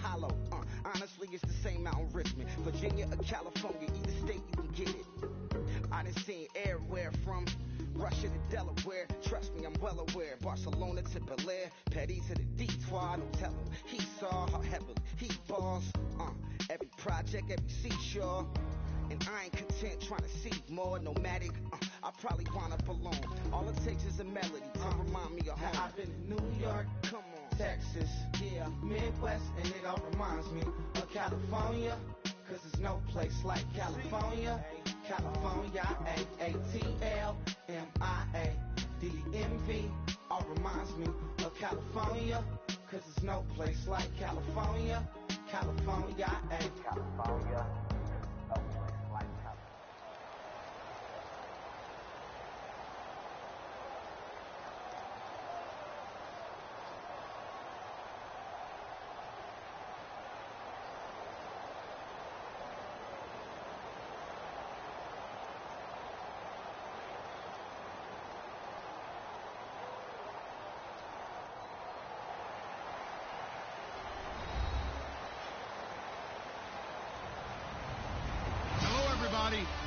hollow. Honestly, it's the same out in Richmond, Virginia or California, either state you can get it. I done seen everywhere from Russia to Delaware. Trust me, I'm well aware. Barcelona to Bel Air, Petty to the Detroit. Don't tell him he saw how heavily he balls. Every project, every seashore. And I ain't content trying to see more nomadic. I probably wind up alone. All it takes is a melody to remind me of home. I've been to New York, come on, Texas, yeah, Midwest, and it all reminds me of California. Cause there's no place like California. California, A-A-T-L-M-I-A-D-M-V. All reminds me of California. Cause there's no place like California. California, California.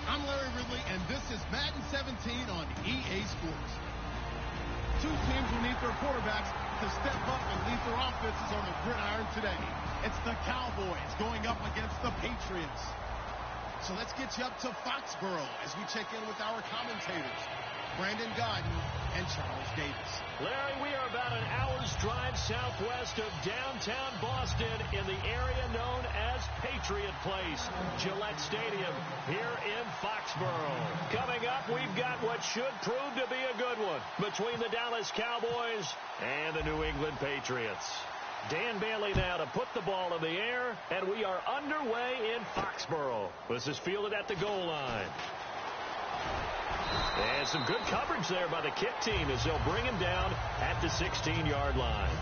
I'm Larry Ridley, and this is Madden 17 on EA Sports. Two teams will need their quarterbacks to step up and lead their offenses on the gridiron today. It's the Cowboys going up against the Patriots. So let's get you up to Foxborough as we check in with our commentators, Brandon Godden and Charles Davis. Larry, we are about an hour's drive southwest of downtown Boston in the area known as Patriot Place, Gillette Stadium, here in Foxborough. Coming up, we've got what should prove to be a good one between the Dallas Cowboys and the New England Patriots. Dan Bailey now to put the ball in the air, and we are underway in Foxborough. This is fielded at the goal line. And some good coverage there by the kick team as they'll bring him down at the 16-yard line.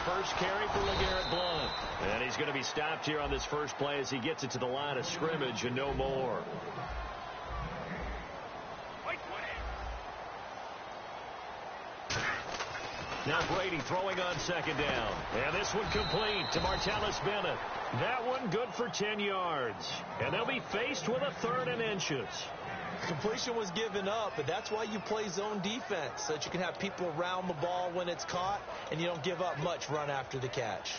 First carry for LeGarrette Blount. And he's going to be stopped here on this first play as he gets it to the line of scrimmage and no more. Now Brady throwing on second down. And this one complete to Martellus Bennett. That one good for 10 yards. And they'll be faced with a 3rd and inches. Completion was given up, but that's why you play zone defense, so that you can have people around the ball when it's caught, and you don't give up much run after the catch.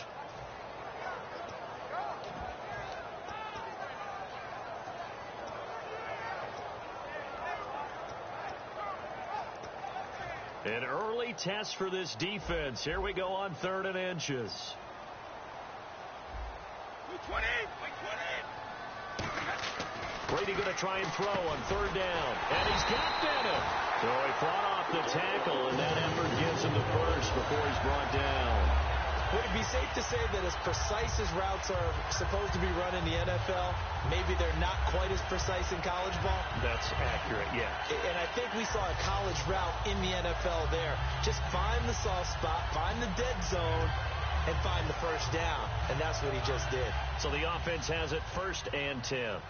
An early test for this defense. Here we go on 3rd and inches. Brady going to try and throw on 3rd down. And he's got Bennett. So he fought off the tackle, and that effort gives him the first before he's brought down. Would it be safe to say that as precise as routes are supposed to be run in the NFL, maybe they're not quite as precise in college ball? That's accurate, yeah. And I think we saw a college route in the NFL there. Just find the soft spot, find the dead zone, and find the first down. And that's what he just did. So the offense has it 1st and 10.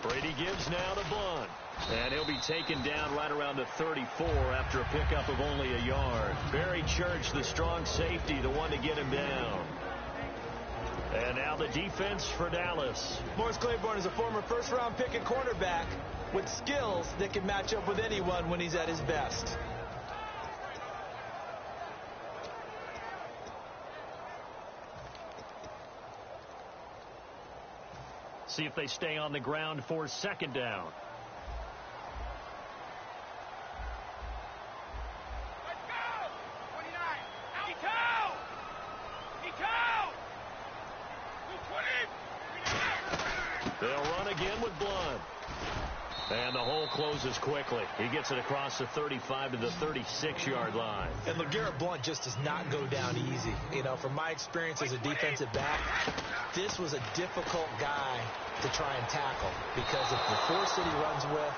Brady gives now to Blount. And he'll be taken down right around the 34 after a pickup of only a yard. Barry Church, the strong safety, the one to get him down. And now the defense for Dallas. Morris Claiborne is a former first-round pick at cornerback with skills that can match up with anyone when he's at his best. See if they stay on the ground for 2nd down. And the hole closes quickly. He gets it across the 35 to the 36-yard line. And LeGarrette Blount just does not go down easy. You know, from my experience as a defensive back, this was a difficult guy to try and tackle because of the force that he runs with,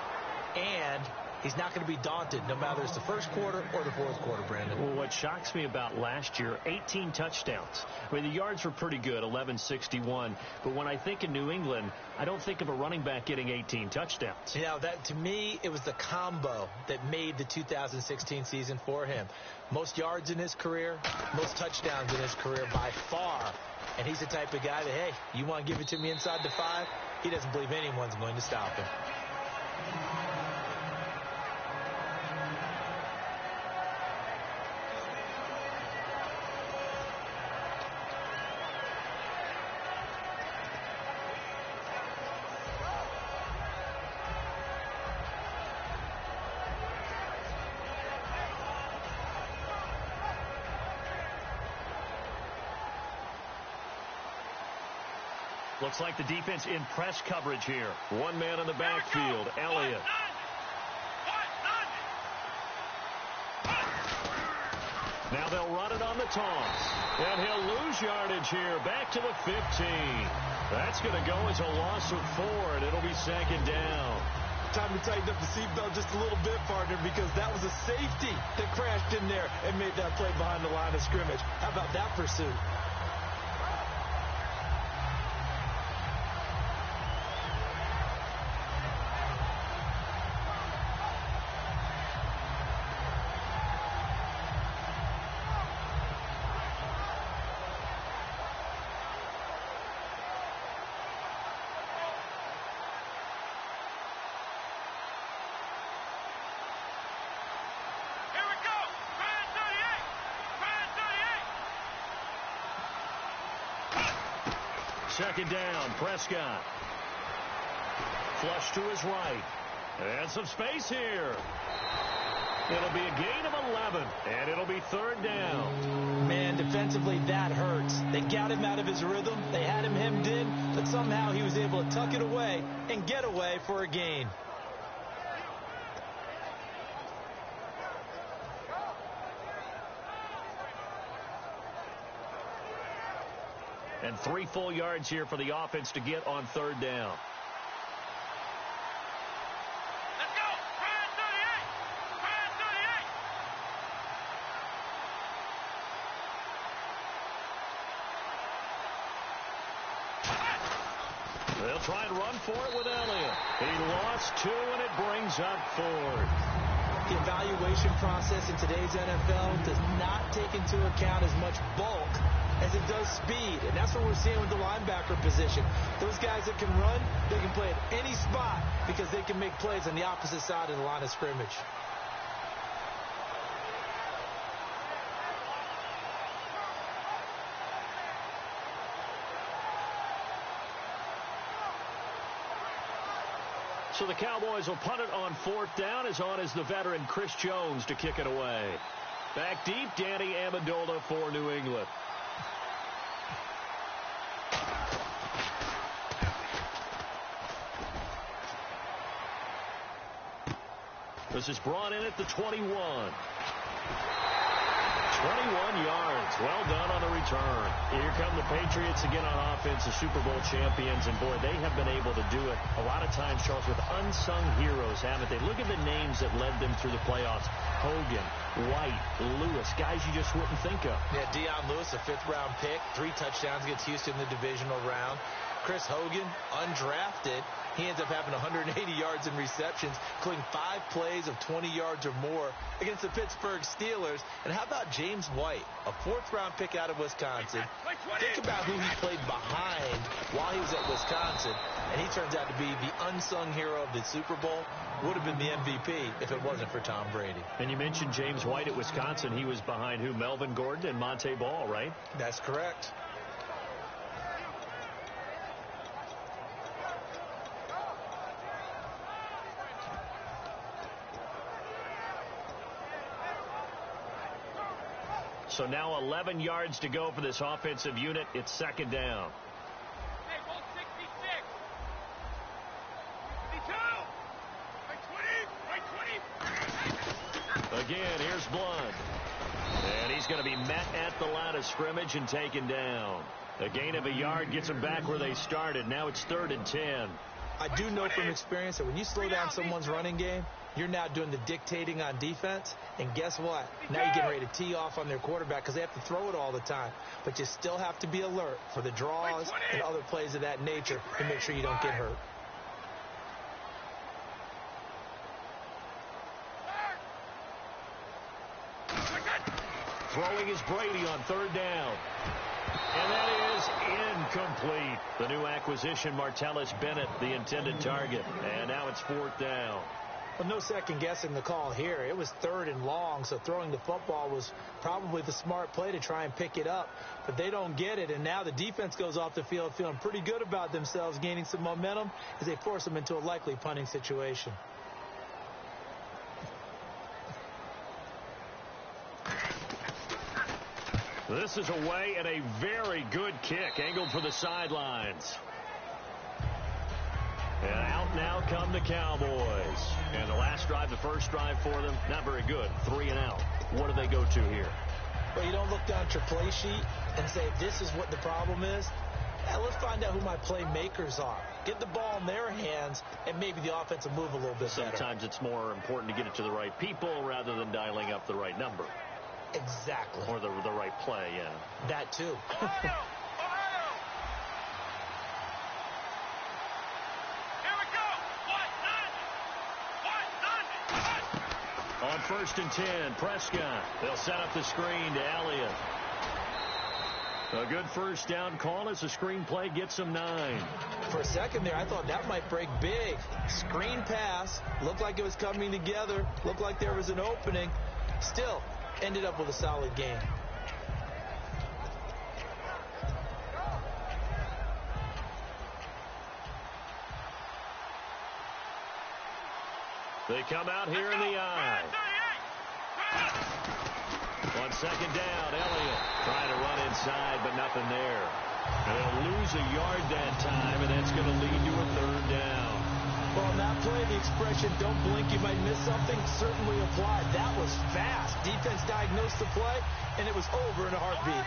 and he's not going to be daunted no matter it's the first quarter or the fourth quarter, Brandon. Well, what shocks me about last year, 18 touchdowns. I mean, the yards were pretty good, 1161. But when I think of New England, I don't think of a running back getting 18 touchdowns. You know, that to me, it was the combo that made the 2016 season for him. Most yards in his career, most touchdowns in his career by far. And he's the type of guy that, hey, you want to give it to me inside the 5? He doesn't believe anyone's going to stop him. Looks like the defense in press coverage here. One man in the backfield, Elliott. Now they'll run it on the toss. And he'll lose yardage here. Back to the 15. That's going to go as a loss of 4, and it'll be second down. Time to tighten up the seatbelt just a little bit, partner, because that was a safety that crashed in there and made that play behind the line of scrimmage. How about that pursuit? Second down, Prescott. Flush to his right. And some space here. It'll be a gain of 11, and it'll be third down. Man, defensively, that hurts. They got him out of his rhythm. They had him hemmed in, but somehow he was able to tuck it away and get away for a gain. And 3 full yards here for the offense to get on third down. Let's go! Brian 38! They'll try and run for it with Elliott. He lost 2, and it brings up 4. The evaluation process in today's NFL does not take into account as much bulk as it does speed, and that's what we're seeing with the linebacker position. Those guys that can run, they can play at any spot because they can make plays on the opposite side of the line of scrimmage. So the Cowboys will punt it on fourth down. As on is the veteran Chris Jones to kick it away. Back deep, Danny Amendola for New England. This is brought in at the 21. 21 yards. Well done on the return. Here come the Patriots again on offense, the Super Bowl champions. And, boy, they have been able to do it a lot of times, Charles, with unsung heroes, haven't they? Look at the names that led them through the playoffs. Hogan, White, Lewis, guys you just wouldn't think of. Yeah, Deion Lewis, a 5th-round pick, 3 touchdowns against Houston in the divisional round. Chris Hogan, undrafted. He ends up having 180 yards in receptions, including 5 plays of 20 yards or more against the Pittsburgh Steelers. And how about James White, a 4th-round pick out of Wisconsin? Think about who he played behind while he was at Wisconsin, and he turns out to be the unsung hero of the Super Bowl. Would have been the MVP if it wasn't for Tom Brady. And you mentioned James White at Wisconsin. He was behind who? Melvin Gordon and Monte Ball, right? That's correct. So now 11 yards to go for this offensive unit. It's second down. Again, here's Blunt. And he's going to be met at the line of scrimmage and taken down. A gain of a yard gets them back where they started. Now it's 3rd and 10. I do know from experience that when you slow down someone's running game, you're now doing the dictating on defense. And guess what? Now you're getting ready to tee off on their quarterback because they have to throw it all the time. But you still have to be alert for the draws and other plays of that nature to make sure you don't get hurt. Throwing is Brady on 3rd down. And that is incomplete. The new acquisition, Martellus Bennett, the intended target. And now it's 4th down. Well, no second guessing the call here. It was 3rd and long, so throwing the football was probably the smart play to try and pick it up. But they don't get it, and now the defense goes off the field feeling pretty good about themselves, gaining some momentum as they force them into a likely punting situation. This is away and a very good kick, angled for the sidelines. And out now come the Cowboys. And the last drive, the first drive for them, not very good. 3 and out. What do they go to here? Well, you don't look down at your play sheet and say, this is what the problem is. Yeah, let's find out who my playmakers are. Get the ball in their hands, and maybe the offense will move a little bit better. Sometimes it's more important to get it to the right people rather than dialing up the right number. Exactly. Or the right play, yeah. That, too. On 1st and 10, Prescott. They'll set up the screen to Elliott. A good first down call as the screen play gets them 9. For a second there, I thought that might break big. Screen pass. Looked like it was coming together. Looked like there was an opening. Still, ended up with a solid game. They come out here in the eye. On 2nd down, Elliott trying to run inside, but nothing there. And they'll lose a yard that time, and that's going to lead to a 3rd down. Well, on that play, the expression, don't blink, you might miss something, certainly applied. That was fast. Defense diagnosed the play, and it was over in a heartbeat.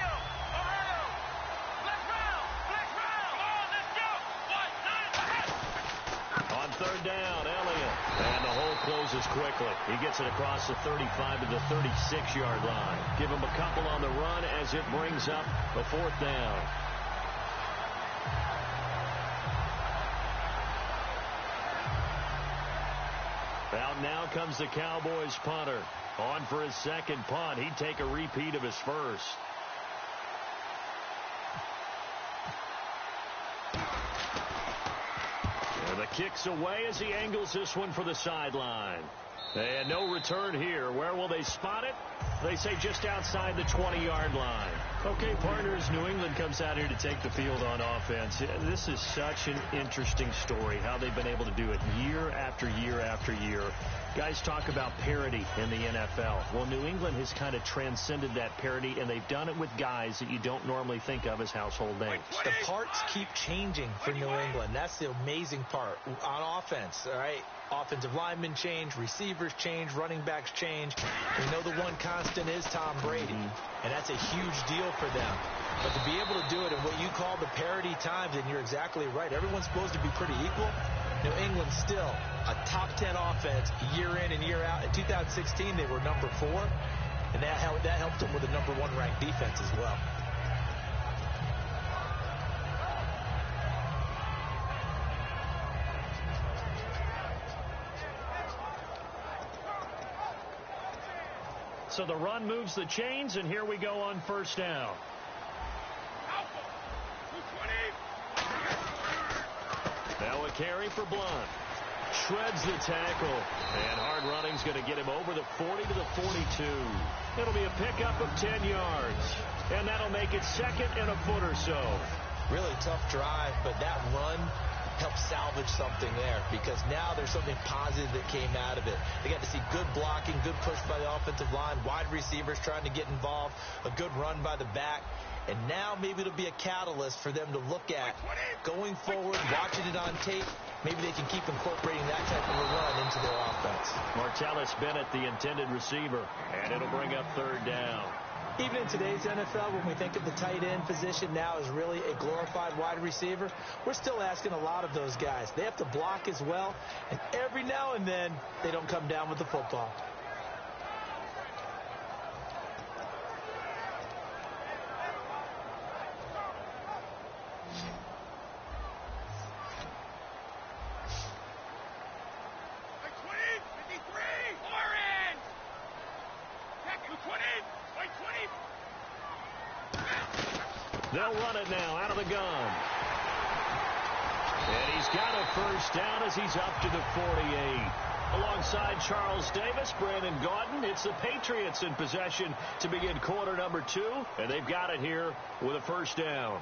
On 3rd down, Elliott. And the hole closes quickly. He gets it across the 35 to the 36-yard line. Give him a couple on the run as it brings up a 4th down. Out now comes the Cowboys punter. On for his 2nd punt. He'd take a repeat of his first. And the kick's away as he angles this one for the sideline. And no return here. Where will they spot it? They say just outside the 20-yard line. Okay, partners, New England comes out here to take the field on offense. This is such an interesting story, how they've been able to do it year after year after year. Guys talk about parity in the NFL. Well, New England has kind of transcended that parity, and they've done it with guys that you don't normally think of as household names. The parts keep changing for New England. That's the amazing part. On offense, all right? Offensive linemen change, receivers change, running backs change. We know the one constant is Tom Brady, and that's a huge deal for them. But to be able to do it in what you call the parity times, and you're exactly right, everyone's supposed to be pretty equal. New England still a top 10 offense year in and year out. In 2016, they were number 4, and that helped them with a number 1 ranked defense as well. So the run moves the chains, and here we go on 1st down. Now a carry for Blunt. Shreds the tackle. And hard running's going to get him over the 40 to the 42. It'll be a pickup of 10 yards. And that'll make it 2nd and a foot or so. Really tough drive, but that run help salvage something there, because now there's something positive that came out of it. They got to see good blocking, good push by the offensive line, wide receivers trying to get involved, a good run by the back. And now maybe it'll be a catalyst for them to look at going forward, watching it on tape. Maybe they can keep incorporating that type of a run into their offense. Martellus Bennett, the intended receiver, and it'll bring up third down. Even in today's NFL, when we think of the tight end position now as really a glorified wide receiver, we're still asking a lot of those guys. They have to block as well, and every now and then they don't come down with the football. They'll run it now out of the gun. And he's got a first down as he's up to the 48. Alongside Charles Davis, Brandon Gaudin, it's the Patriots in possession to begin quarter number 2. And they've got it here with a first down.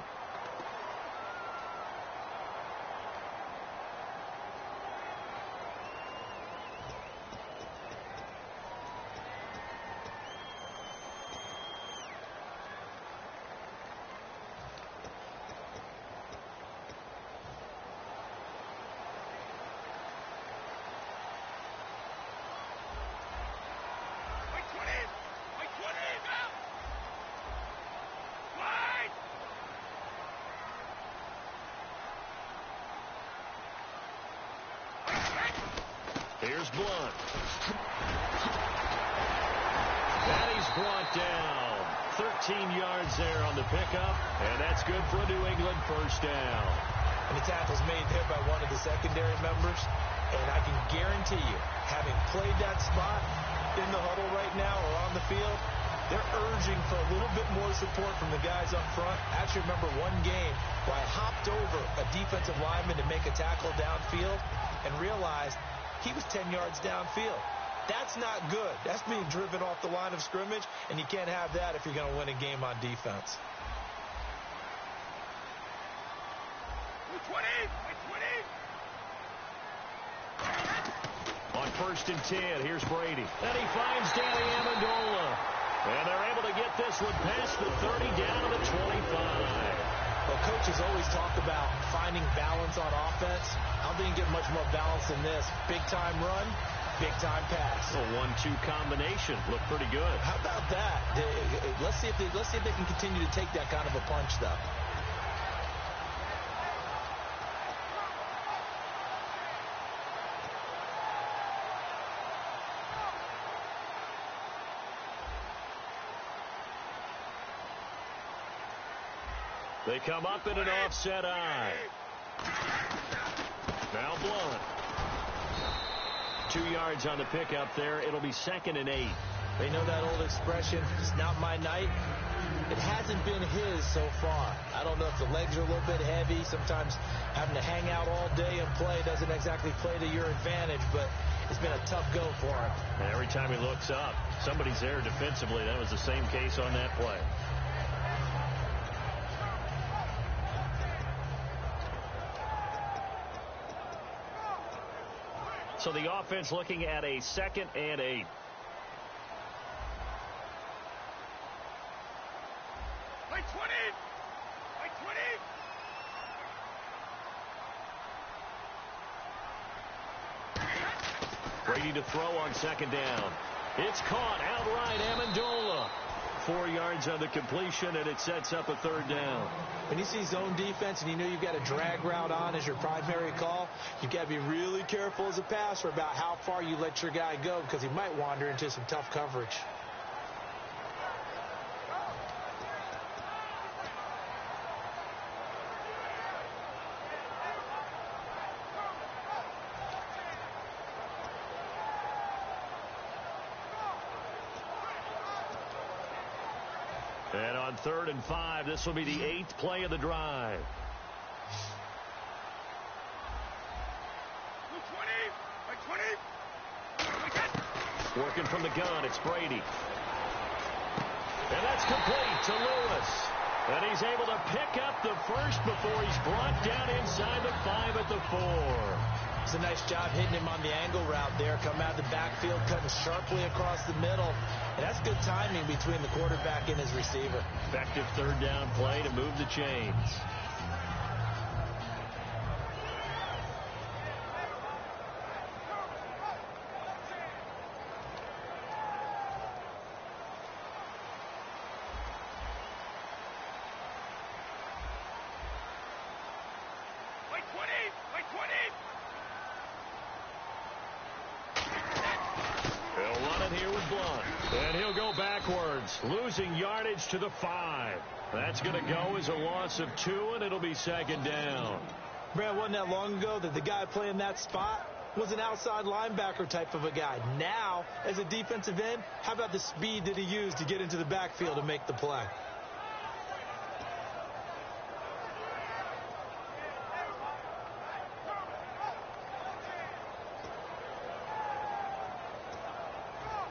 Here's Blunt. And he's brought down. 13 yards there on the pickup, and that's good for a New England first down. And the tackle's made there by one of the secondary members, and I can guarantee you, having played that spot in the huddle right now or on the field, they're urging for a little bit more support from the guys up front. I actually remember one game where I hopped over a defensive lineman to make a tackle downfield and realized he was 10 yards downfield. That's not good. That's being driven off the line of scrimmage, and you can't have that if you're going to win a game on defense. On 1st and 10, here's Brady. And he finds Danny Amendola. And they're able to get this one past the 30 down to the 25. Well, coaches always talk about finding balance on offense. I don't think you get much more balance than this. Big-time run, big-time pass. A 1-2 combination. Look pretty good. How about that? Let's see if they can continue to take that kind of a punch, though. They come up in an offset eye. Now Blunt. 2 yards on the pickup there. It'll be 2nd and 8. They know that old expression, it's not my night. It hasn't been his so far. I don't know if the legs are a little bit heavy. Sometimes having to hang out all day and play doesn't exactly play to your advantage, but it's been a tough go for him. And every time he looks up, somebody's there defensively. That was the same case on that play. So the offense looking at a 2nd and 8. Brady to throw on 2nd down. It's caught outright. Amendola. 4 yards on the completion, and it sets up a 3rd down. When you see zone defense and you know you've got a drag route on as your primary call, you've got to be really careful as a passer about how far you let your guy go, because he might wander into some tough coverage. And on 3rd and 5, this will be the 8th play of the drive. Working from the gun, it's Brady. And that's complete to Lewis. And he's able to pick up the first before he's brought down inside the 5 at the 4. It's a nice job hitting him on the angle route there. Come out of the backfield, cutting sharply across the middle. And that's good timing between the quarterback and his receiver. Effective third down play to move the chains. He'll run it here with Blunt. And he'll go backwards, losing yardage to the 5. That's going to go as a loss of 2, and it'll be second down. Brad, wasn't that long ago that the guy playing that spot was an outside linebacker type of a guy. Now, as a defensive end, how about the speed that he used to get into the backfield and make the play?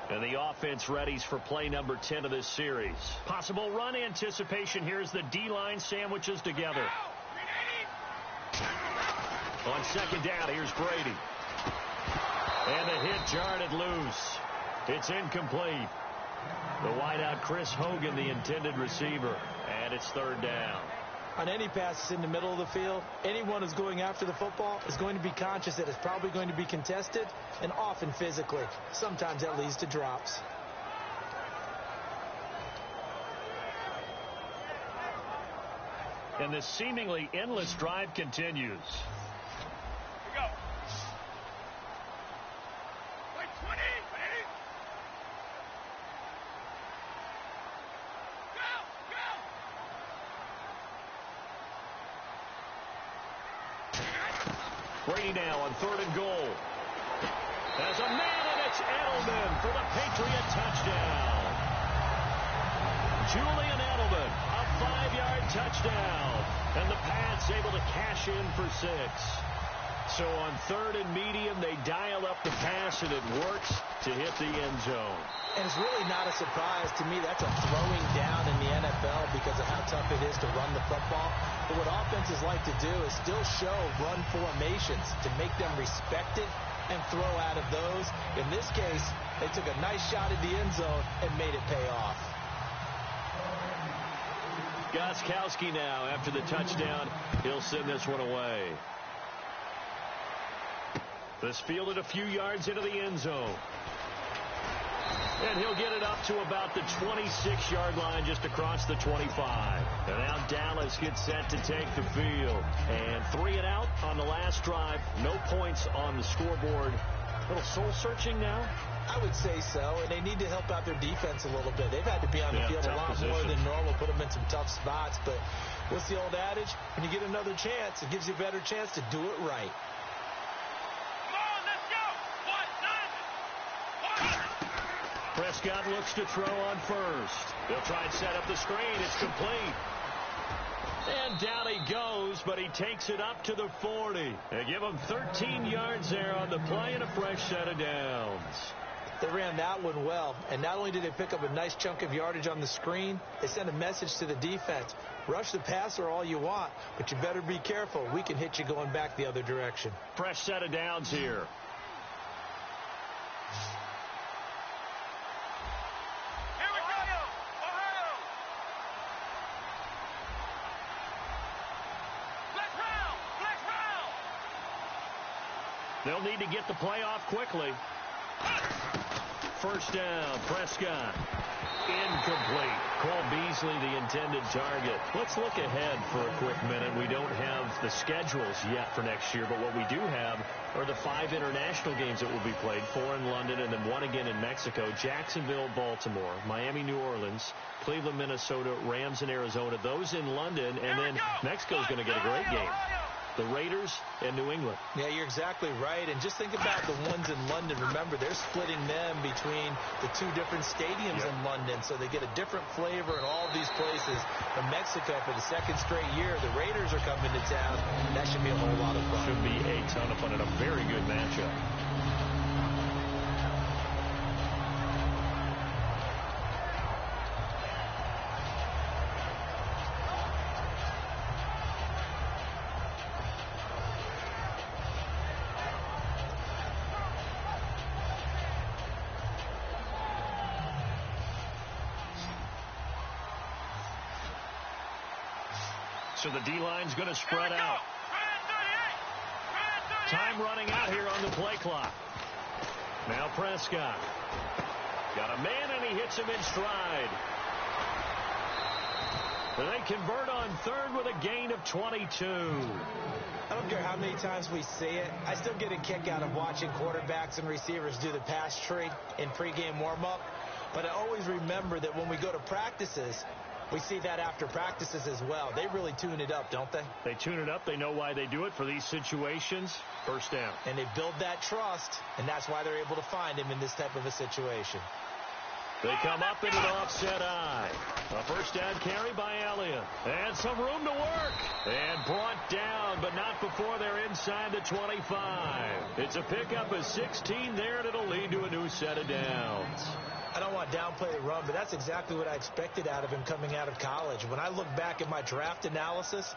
And the offense readies for play number 10 of this series. Possible run anticipation here as the D-line sandwiches together. On second down, here's Brady. And the hit jarred it loose. It's incomplete. The wideout, Chris Hogan, the intended receiver. And it's third down. On any passes in the middle of the field, anyone who's going after the football is going to be conscious that it's probably going to be contested, and often physically. Sometimes that leads to drops. And this seemingly endless drive continues. Here we go. Wait, 20, ready? Brady now on 3rd and goal. There's a man, and it's Edelman for the Patriot touchdown. Julian Edelman, a 5-yard touchdown. And the Pats able to cash in for 6. So on 3rd and medium, they dial up the pass, and it works to hit the end zone. And it's really not a surprise to me. That's a throwing down in the NFL because of how tough it is to run the football. But what offenses like to do is still show run formations to make them respect it and throw out of those. In this case, they took a nice shot at the end zone and made it pay off. Gostkowski now, after the touchdown, he'll send this one away. This fielded a few yards into the end zone. And he'll get it up to about the 26-yard line, just across the 25. And now Dallas gets set to take the field. And 3 and out on the last drive. No points on the scoreboard. A little soul-searching now? I would say so, and they need to help out their defense a little bit. They've had to be on the field a lot more than normal, put them in some tough spots. But what's the old adage? When you get another chance, it gives you a better chance to do it right. Prescott looks to throw on first. They'll try and set up the screen. It's complete. And down he goes, but he takes it up to the 40. They give him 13 yards there on the play and a fresh set of downs. They ran that one well, and not only did they pick up a nice chunk of yardage on the screen, they sent a message to the defense. Rush the passer all you want, but you better be careful. We can hit you going back the other direction. Fresh set of downs here. They'll need to get the play off quickly. First down, Prescott. Incomplete. Cole Beasley, the intended target. Let's look ahead for a quick minute. We don't have the schedules yet for next year, but what we do have are the 5 international games that will be played, 4 in London and then 1 again in Mexico. Jacksonville, Baltimore, Miami, New Orleans, Cleveland, Minnesota, Rams in Arizona. Those in London, and then Mexico's going to get a great game. The Raiders and New England. Yeah, you're exactly right. And just think about the ones in London. Remember, they're splitting them between the 2 different stadiums in London, so they get a different flavor in all of these places. In Mexico, for the 2nd straight year, the Raiders are coming to town. That should be a whole lot of fun. Should be a ton of fun and a very good matchup. So the D-line's going to spread out. Time running out here on the play clock. Now Prescott. Got a man, and he hits him in stride. They convert on third with a gain of 22. I don't care how many times we see it. I still get a kick out of watching quarterbacks and receivers do the pass tree in pregame warm-up. But I always remember that when we go to practices, we see that after practices as well. They really tune it up, don't they? They tune it up. They know why they do it for these situations. First down. And they build that trust, and that's why they're able to find him in this type of a situation. They come up into an offset eye. A first down carry by Elliott. And some room to work. And brought down, but not before they're inside the 25. It's a pickup of 16 there, and it'll lead to a new set of downs. I don't want to downplay the run, but that's exactly what I expected out of him coming out of college. When I look back at my draft analysis,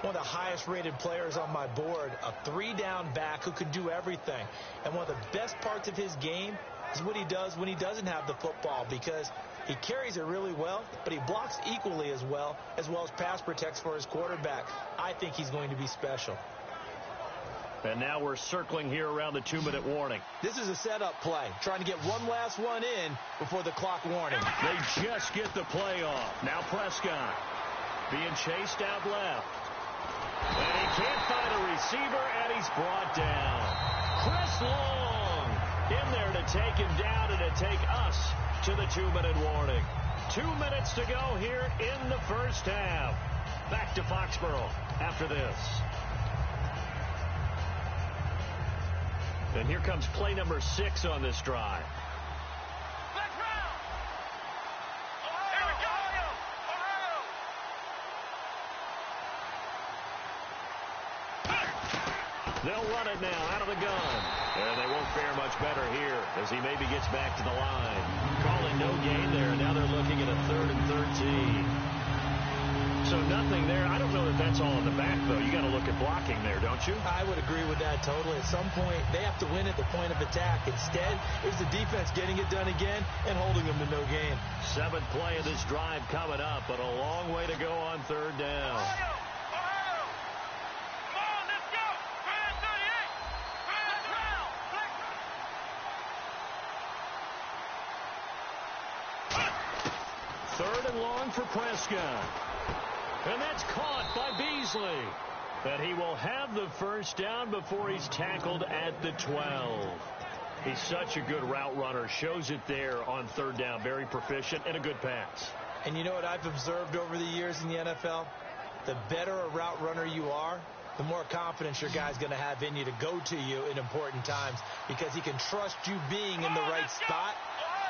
one of the highest-rated players on my board, a three-down back who can do everything. And one of the best parts of his game is what he does when he doesn't have the football, because he carries it really well, but he blocks equally as well as pass protects for his quarterback. I think he's going to be special. And now we're circling here around the 2-minute warning. This is a setup play, trying to get one last one in before the clock warning. They just get the play off. Now Prescott being chased out left. And he can't find a receiver, and he's brought down. Chris Long in there to take him down and to take us to the 2-minute warning. 2 minutes to go here in the first half. Back to Foxborough after this. And here comes play number 6 on this drive. They'll run it now out of the gun. And they won't fare much better here as he maybe gets back to the line. Calling no gain there. Now they're looking at a 3rd and 13. So nothing there. I don't know that that's all in the back, though. You got to look at blocking there, don't you? I would agree with that totally. At some point, they have to win at the point of attack. Instead, it's the defense getting it done again and holding them to no gain. 7th play of this drive coming up, but a long way to go on 3rd down. Third and long for Prescott. And that's caught by Beasley. And he will have the first down before he's tackled at the 12. He's such a good route runner. Shows it there on 3rd down. Very proficient and a good pass. And you know what I've observed over the years in the NFL? The better a route runner you are, the more confidence your guy's going to have in you to go to you in important times, because he can trust you being in the right spot,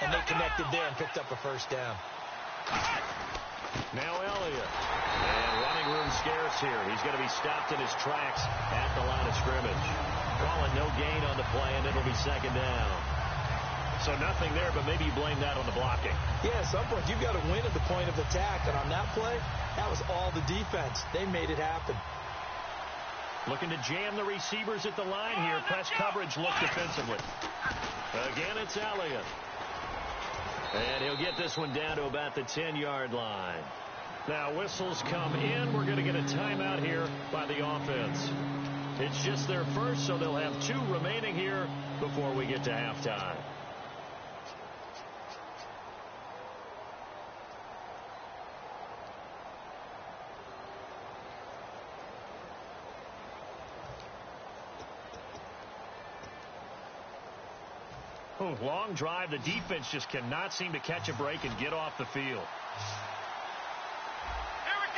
and they connected there and picked up a first down. Now Elliott. And running room scarce here. He's going to be stopped in his tracks at the line of scrimmage. Calling no gain on the play, and it'll be 2nd down. So nothing there, but maybe you blame that on the blocking. Yeah, at some point you've got to win at the point of attack, and on that play, that was all the defense. They made it happen. Looking to jam the receivers at the line here. Press coverage look defensively. Again, it's Elliott. And he'll get this one down to about the 10-yard line. Now whistles come in. We're going to get a timeout here by the offense. It's just their first, so they'll have 2 remaining here before we get to halftime. Long drive. The defense just cannot seem to catch a break and get off the field. Here we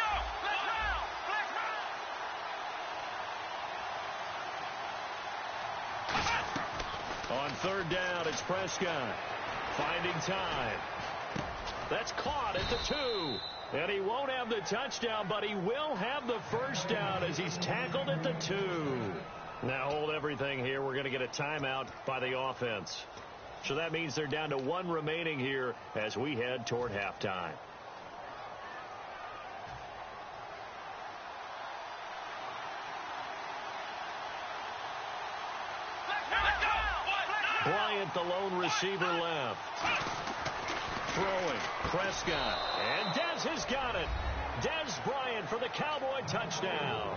go. On 3rd down, it's Prescott. Finding time. That's caught at the 2. And he won't have the touchdown, but he will have the first down as he's tackled at the 2. Now hold everything here. We're going to get a timeout by the offense. So that means they're down to 1 remaining here as we head toward halftime. Bryant, the lone receiver, left. Throwing. Prescott. And Dez has got it. Des Bryant for the Cowboy touchdown.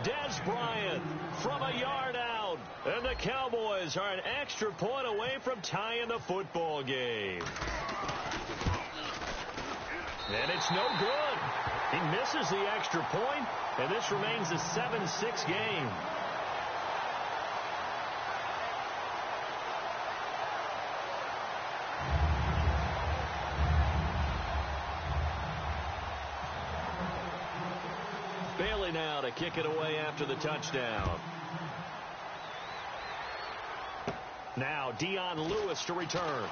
Des Bryant from a yard out. And the Cowboys are an extra point away from tying the football game. And it's no good. He misses the extra point, and this remains a 7-6 game. Bailey now to kick it away after the touchdown. Now Dion Lewis to return.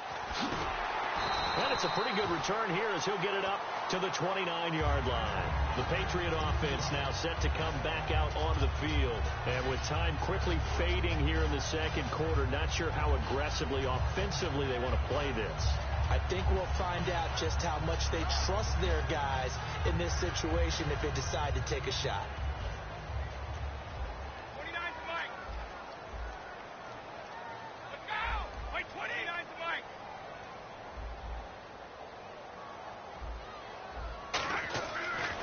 And it's a pretty good return here as he'll get it up to the 29-yard line. The Patriot offense now set to come back out onto the field. And with time quickly fading here in the second quarter, not sure how aggressively, offensively they want to play this. I think we'll find out just how much they trust their guys in this situation if they decide to take a shot. 29 to Mike. Let's go. Wait, 29 to Mike.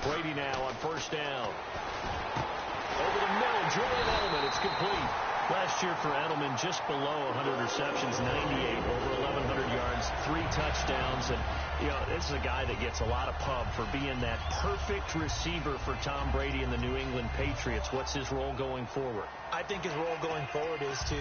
Brady now on first down. Over the middle, Julian Edelman. It's complete. Last year for Edelman, just below 100 receptions, 98, over 1,100 yards, 3 touchdowns. And, you know, this is a guy that gets a lot of pub for being that perfect receiver for Tom Brady and the New England Patriots. What's his role going forward? I think his role going forward is to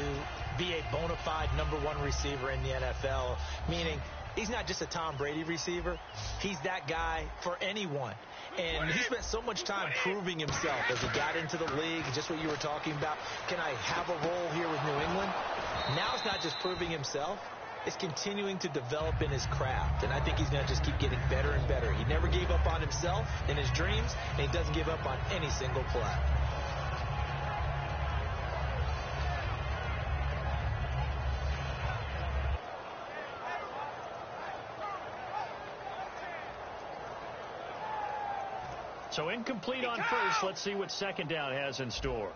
be a bona fide #1 receiver in the NFL, meaning he's not just a Tom Brady receiver. He's that guy for anyone. And he spent so much time proving himself as he got into the league, just what you were talking about. Can I have a role here with New England? Now it's not just proving himself. It's continuing to develop in his craft. And I think he's going to just keep getting better and better. He never gave up on himself and his dreams, and he doesn't give up on any single play. So incomplete on first. Let's see what second down has in store.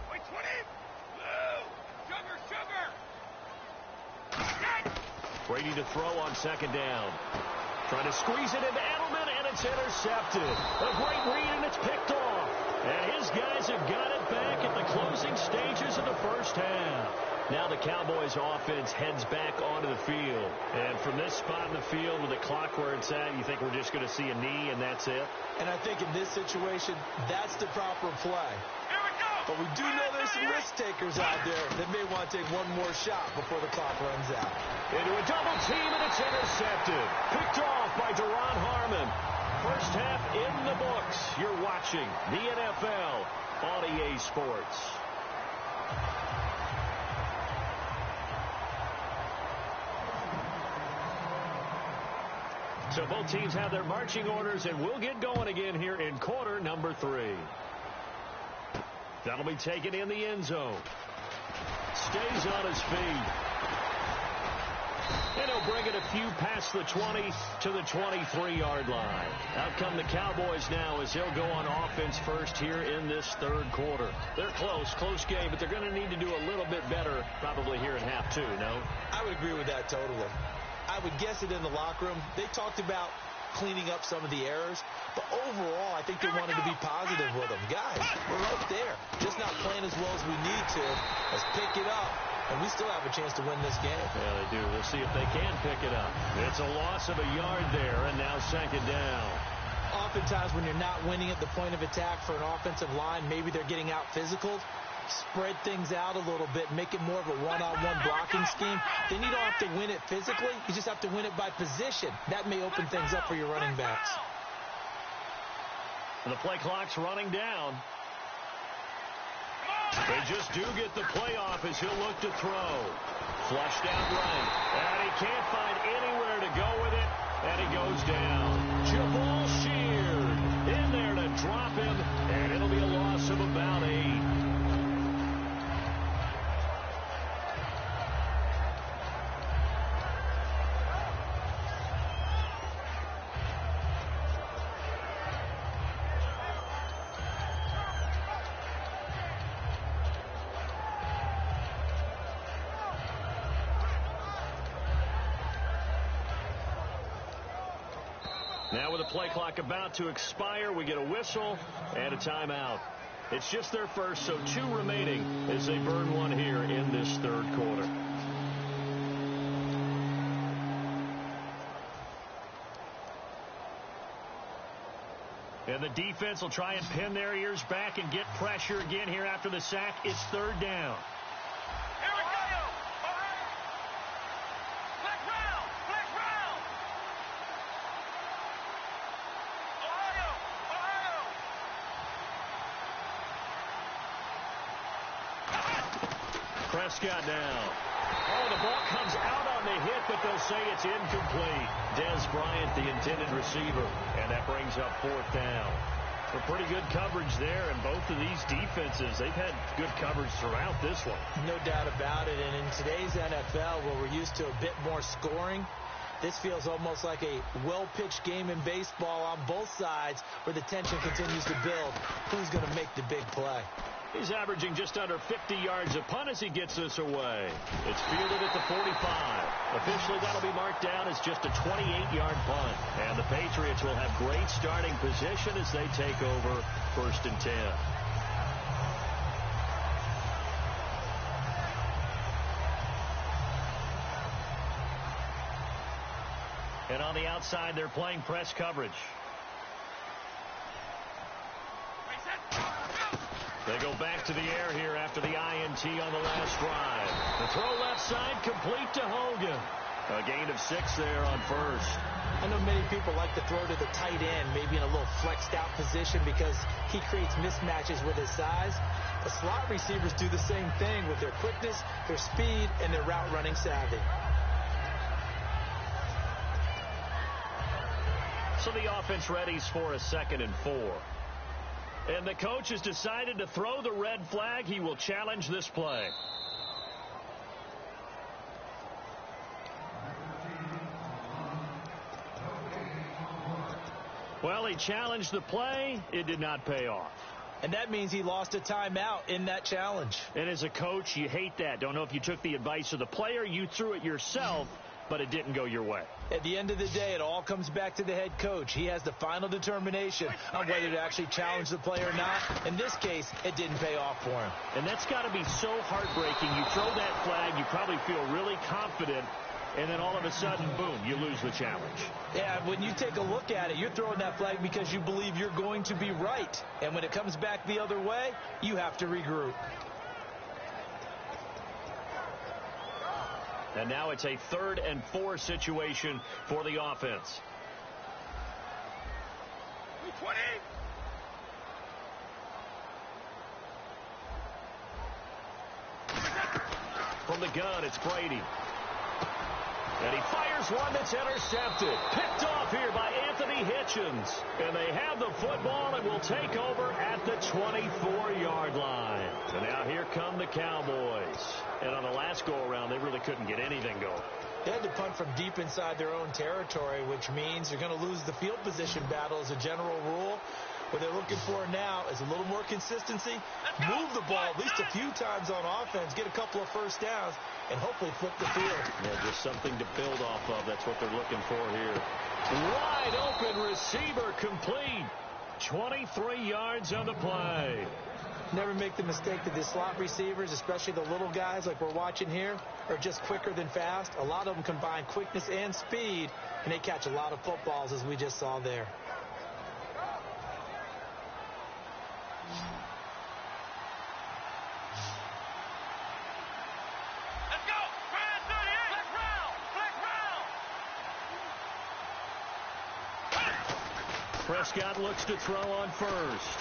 Wait, 20. Blue. Sugar. Brady to throw on second down. Trying to squeeze it into Edelman, and it's intercepted. A great read, and it's picked off. And his guys have got it back at the closing stages of the first half. Now the Cowboys offense heads back onto the field. And from this spot in the field with the clock where it's at, you think we're just going to see a knee and that's it? And I think in this situation, that's the proper play. But we do know there's some risk takers out there that may want to take one more shot before the clock runs out. Into a double team, and it's intercepted. Picked off by Deron Harmon. First half in the books. You're watching the NFL on EA Sports. So both teams have their marching orders, and we'll get going again here in quarter number 3. That'll be taken in the end zone. Stays on his feet. And he'll bring it a few past the 20 to the 23-yard line. Out come the Cowboys now as he'll go on offense first here in this third quarter. They're close game, but they're going to need to do a little bit better probably here in half 2, no? I would agree with that totally. I would guess it in the locker room. They talked about cleaning up some of the errors, but overall, I think they wanted to be positive with them. Guys, we're right there. Just not playing as well as we need to. Let's pick it up, and we still have a chance to win this game. Yeah, they do. We'll see if they can pick it up. It's a loss of a yard there, and now second down. Oftentimes, when you're not winning at the point of attack for an offensive line, maybe they're getting out physical. Spread things out a little bit, make it more of a one-on-one blocking scheme. Then you don't have to win it physically. You just have to win it by position. That may open things up for your running backs. And the play clock's running down. They just do get the play off as he'll look to throw. Flushed out right. And he can't find anywhere to go with it. And he goes down. Jabal Sheard in there to drop him. And it'll be a loss of about 8. Now with the play clock about to expire, we get a whistle and a timeout. It's just their first, so 2 remaining as they burn one here in this third quarter. And the defense will try and pin their ears back and get pressure again here after the sack. It's third down. Here we go. All right. Flag round. Flag round. Ohio. Prescott now. Oh, the ball comes out on the hit, but they'll say it's incomplete. Des Bryant, the intended receiver, and that brings up fourth down. For pretty good coverage there, and both of these defenses, they've had good coverage throughout this one. No doubt about it, and in today's NFL, where we're used to a bit more scoring, this feels almost like a well-pitched game in baseball on both sides where the tension continues to build. Who's going to make the big play? He's averaging just under 50 yards a punt as he gets this away. It's fielded at the 45. Officially, that'll be marked down as just a 28-yard punt. And the Patriots will have great starting position as they take over 1st and 10. And on the outside, they're playing press coverage. They go back to the air here after the INT on the last drive. The throw left side complete to Hogan. A gain of 6 there on first. I know many people like to throw to the tight end, maybe in a little flexed out position because he creates mismatches with his size. The slot receivers do the same thing with their quickness, their speed, and their route running savvy. So the offense readies for a 2nd and 4. And the coach has decided to throw the red flag. He will challenge this play. Well, he challenged the play. It did not pay off. And that means he lost a timeout in that challenge. And as a coach, you hate that. Don't know if you took the advice of the player. You threw it yourself, but it didn't go your way. At the end of the day, it all comes back to the head coach. He has the final determination on whether to actually challenge the play or not. In this case, it didn't pay off for him. And that's got to be so heartbreaking. You throw that flag, you probably feel really confident, and then all of a sudden, boom, you lose the challenge. Yeah, when you take a look at it, you're throwing that flag because you believe you're going to be right. And when it comes back the other way, you have to regroup. And now it's a 3rd and 4 situation for the offense. 20. From the gun, it's Brady. And he fires one that's intercepted. Picked off here by Anthony Hitchens. And they have the football and will take over at the 24-yard line. And now here come the Cowboys. And on the last go-around, they really couldn't get anything going. They had to punt from deep inside their own territory, which means you're going to lose the field position battle as a general rule. What they're looking for now is a little more consistency, move the ball at least a few times on offense, get a couple of first downs, and hopefully flip the field. Yeah, just something to build off of. That's what they're looking for here. Wide open receiver complete. 23 yards on the play. Never make the mistake that the slot receivers, especially the little guys like we're watching here, are just quicker than fast. A lot of them combine quickness and speed, and they catch a lot of footballs, as we just saw there. Let's go. Grand 38. Flag round. Flag round. Prescott looks to throw on first.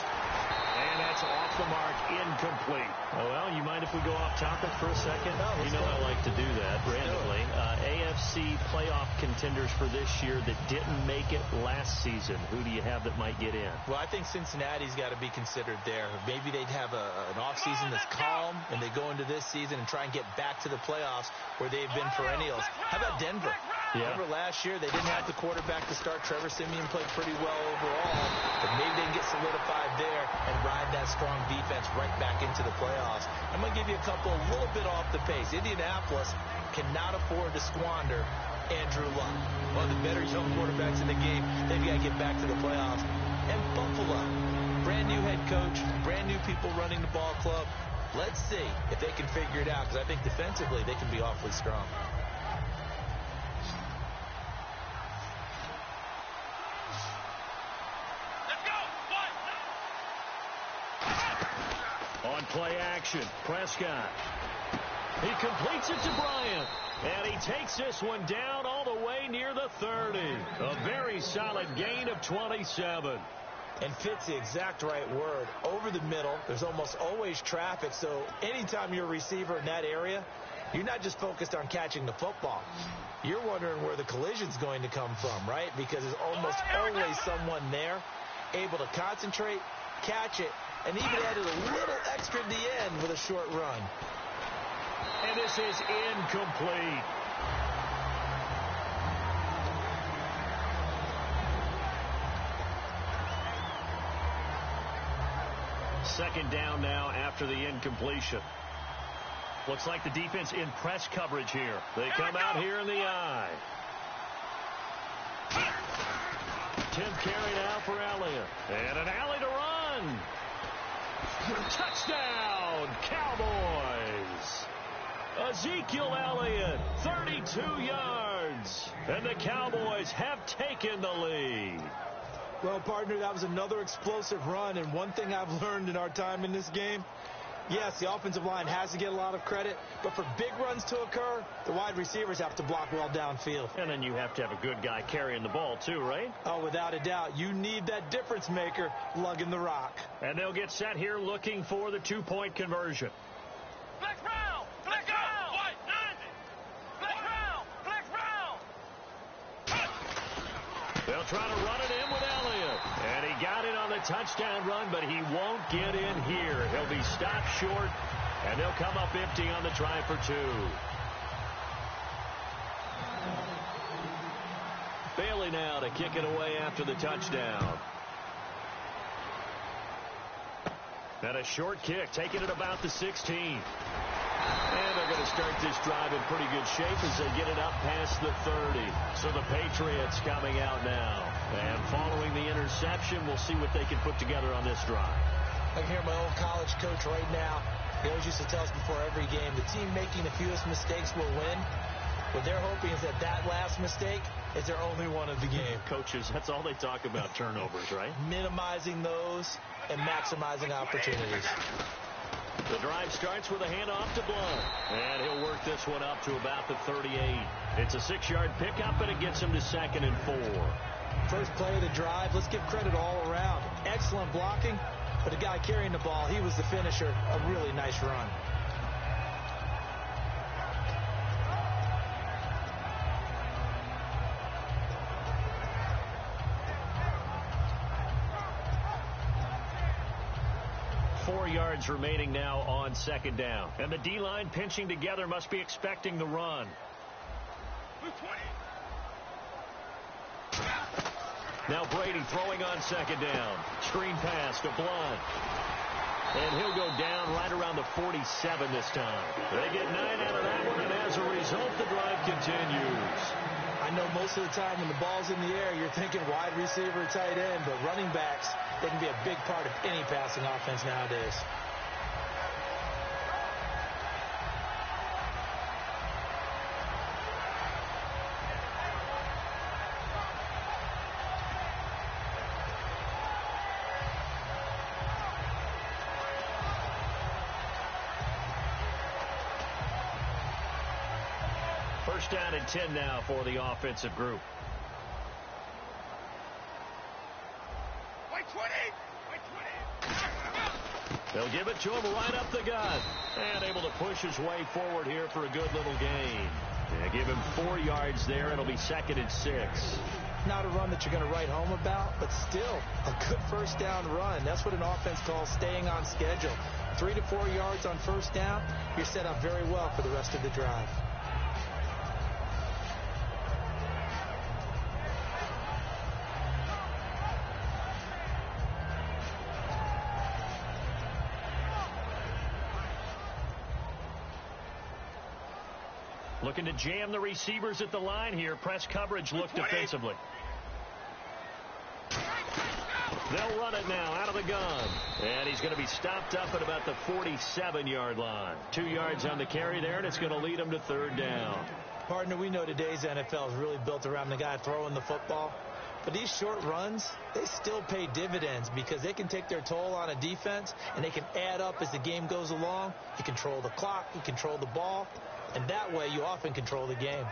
And that's off the mark, incomplete. Oh, well, you mind if we go off topic for a second? No, you know I like to do that randomly. AFC playoff contenders for this year that didn't make it last season. Who do you have that might get in? Well, I think Cincinnati's got to be considered there. Maybe they'd have an offseason that's calm, and they go into this season and try and get back to the playoffs where they've been perennials. How about Denver? Yeah. Remember last year, they didn't have the quarterback to start. Trevor Siemian played pretty well overall, but maybe they can get solidified there and ride that strong defense right back into the playoffs. I'm going to give you a couple a little bit off the pace. Indianapolis cannot afford to squander Andrew Luck, one of the better young quarterbacks in the game. They've got to get back to the playoffs. And Buffalo, brand new head coach, brand new people running the ball club. Let's see if they can figure it out, because I think defensively they can be awfully strong. On play action, Prescott. He completes it to Bryant. And he takes this one down all the way near the 30. A very solid gain of 27. And fits the exact right word. Over the middle, there's almost always traffic. So anytime you're a receiver in that area, you're not just focused on catching the football. You're wondering where the collision's going to come from, right? Because there's almost always someone there able to concentrate, catch it, and even added a little extra at the end with a short run. And this is incomplete. Second down now after the incompletion. Looks like the defense in press coverage here. They come out here in the eye. Tim carry now for Elliott. And an alley to run. Touchdown, Cowboys. Ezekiel Elliott, 32 yards. And the Cowboys have taken the lead. Well, partner, that was another explosive run. And one thing I've learned in our time in this game, yes, the offensive line has to get a lot of credit, but for big runs to occur, the wide receivers have to block well downfield. And then you have to have a good guy carrying the ball too, right? Oh, without a doubt. You need that difference maker lugging the rock. And they'll get set here looking for the two-point conversion. Black round! Black round! White! 90! Black round! Black round! They'll try to run it in with Elliott. And he got it on the touchdown run, but he won't get in here. He'll be stopped short, and they'll come up empty on the try for two. Bailey now to kick it away after the touchdown. And a short kick, taking it about the 16. And they're going to start this drive in pretty good shape as they get it up past the 30. So the Patriots coming out now. And following the interception, we'll see what they can put together on this drive. I can hear my old college coach right now. He always used to tell us before every game, the team making the fewest mistakes will win. What they're hoping is that that last mistake is their only one of the game. Coaches, that's all they talk about, turnovers, right? Minimizing those and maximizing opportunities. The drive starts with a handoff to Blunt. And he'll work this one up to about the 38. It's a 6-yard pickup, and it gets him to 2nd and 4. First play of the drive, let's give credit all around. Excellent blocking, but the guy carrying the ball, he was the finisher. A really nice run. Yards remaining now on 2nd down. And the D-line pinching together must be expecting the run. Now Brady throwing on 2nd down. Screen pass to Blunt. And he'll go down right around the 47 this time. They get 9 out of that one, and as a result, the drive continues. I know most of the time when the ball's in the air, you're thinking wide receiver, tight end, but running backs, they can be a big part of any passing offense nowadays. First down and 10 now for the offensive group. They'll give it to him right up the gut. And able to push his way forward here for a good little gain. Yeah, give him 4 yards there. It'll be 2nd and 6. Not a run that you're going to write home about, but still a good first down run. That's what an offense calls staying on schedule. 3 to 4 yards on first down, you're set up very well for the rest of the drive. Looking to jam the receivers at the line here. Press coverage look defensively. They'll run it now out of the gun. And he's going to be stopped up at about the 47-yard line. 2 yards on the carry there, and it's going to lead him to third down. Partner, we know today's NFL is really built around the guy throwing the football. But these short runs, they still pay dividends because they can take their toll on a defense, and they can add up as the game goes along. You control the clock, you control the ball, and that way you often control the game.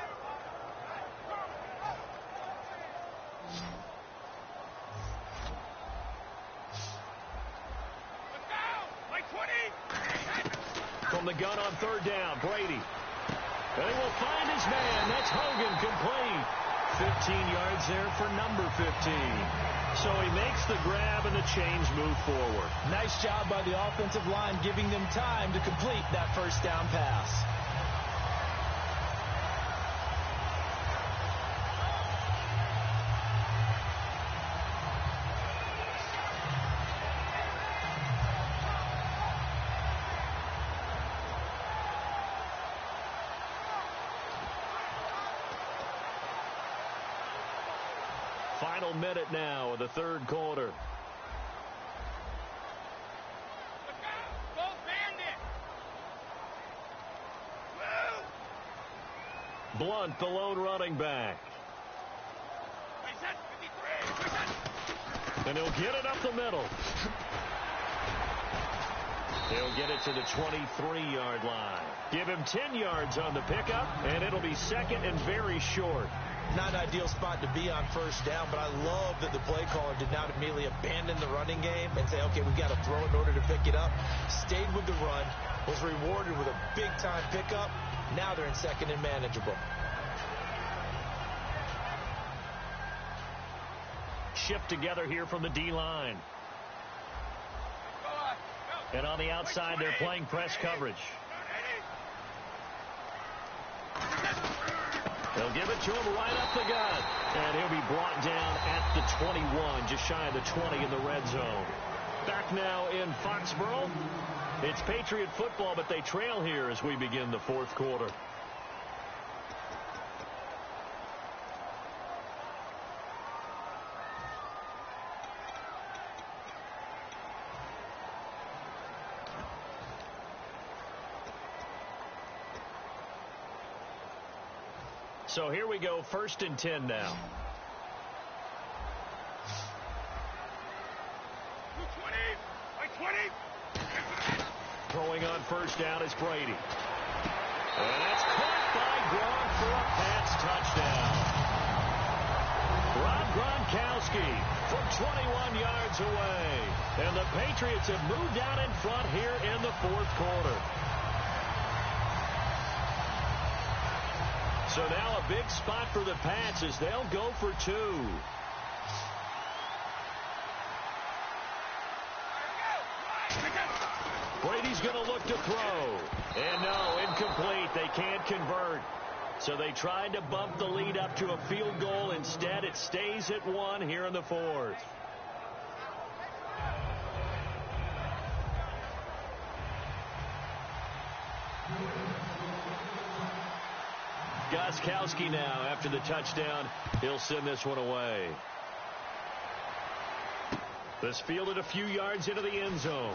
From the gun on third down, Brady. And he will find his man. That's Hogan, complete. 15 yards there for number 15. So he makes the grab and the chains move forward. Nice job by the offensive line giving them time to complete that first down pass. Final minute now of the third quarter. Go Bandit! Woo! Blunt, the lone running back. Reset, 53! Reset! And he'll get it up the middle. He'll get it to the 23-yard line. Give him 10 yards on the pickup, and it'll be second and very short. Not an ideal spot to be on first down, but I love that the play caller did not immediately abandon the running game and say, okay, we've got to throw it in order to pick it up. Stayed with the run, was rewarded with a big-time pickup. Now they're in second and manageable. Shift together here from the D-line. And on the outside, they're playing press coverage. They'll give it to him right up the gut. And he'll be brought down at the 21, just shy of the 20 in the red zone. Back now in Foxborough. It's Patriot football, but they trail here as we begin the fourth quarter. So here we go, 1st and 10 now. 20. Throwing on first down is Brady. And that's caught by Gronk for a Pats touchdown. Rob Gronkowski from 21 yards away. And the Patriots have moved out in front here in the fourth quarter. So now a big spot for the Pats as they'll go for 2. Brady's going to look to throw. And no, incomplete. They can't convert. So they tried to bump the lead up to a field goal. Instead, it stays at 1 here in the fourth. Gostkowski now, after the touchdown, he'll send this one away. This fielded a few yards into the end zone.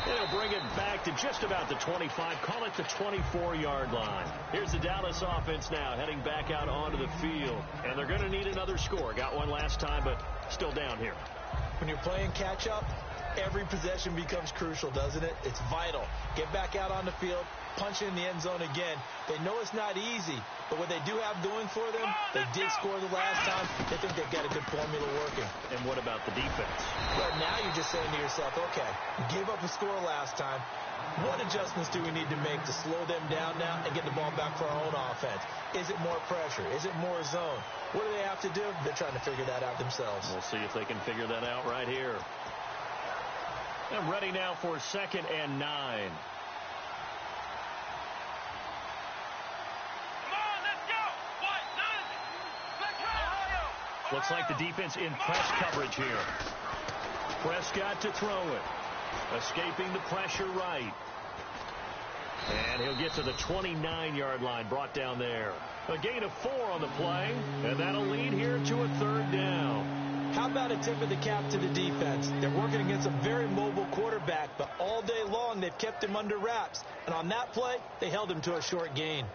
And he'll bring it back to just about the 25, call it the 24-yard line. Here's the Dallas offense now, heading back out onto the field. And they're going to need another score. Got one last time, but still down here. When you're playing catch-up, every possession becomes crucial, doesn't it? It's vital. Get back out on the field, punch in the end zone again. They know it's not easy, but what they do have going for them, they did score the last time. They think they've got a good formula working. And what about the defense? Well, now you're just saying to yourself, okay, we gave up a score last time. What adjustments do we need to make to slow them down now and get the ball back for our own offense? Is it more pressure? Is it more zone? What do they have to do? They're trying to figure that out themselves. We'll see if they can figure that out right here. And ready now for 2nd and 9. Looks like the defense in press coverage here. Prescott to throw it. Escaping the pressure right. And he'll get to the 29-yard line, brought down there. A gain of 4 on the play, and that'll lead here to a 3rd down. How about a tip of the cap to the defense? They're working against a very mobile quarterback, but all day long they've kept him under wraps. And on that play, they held him to a short gain.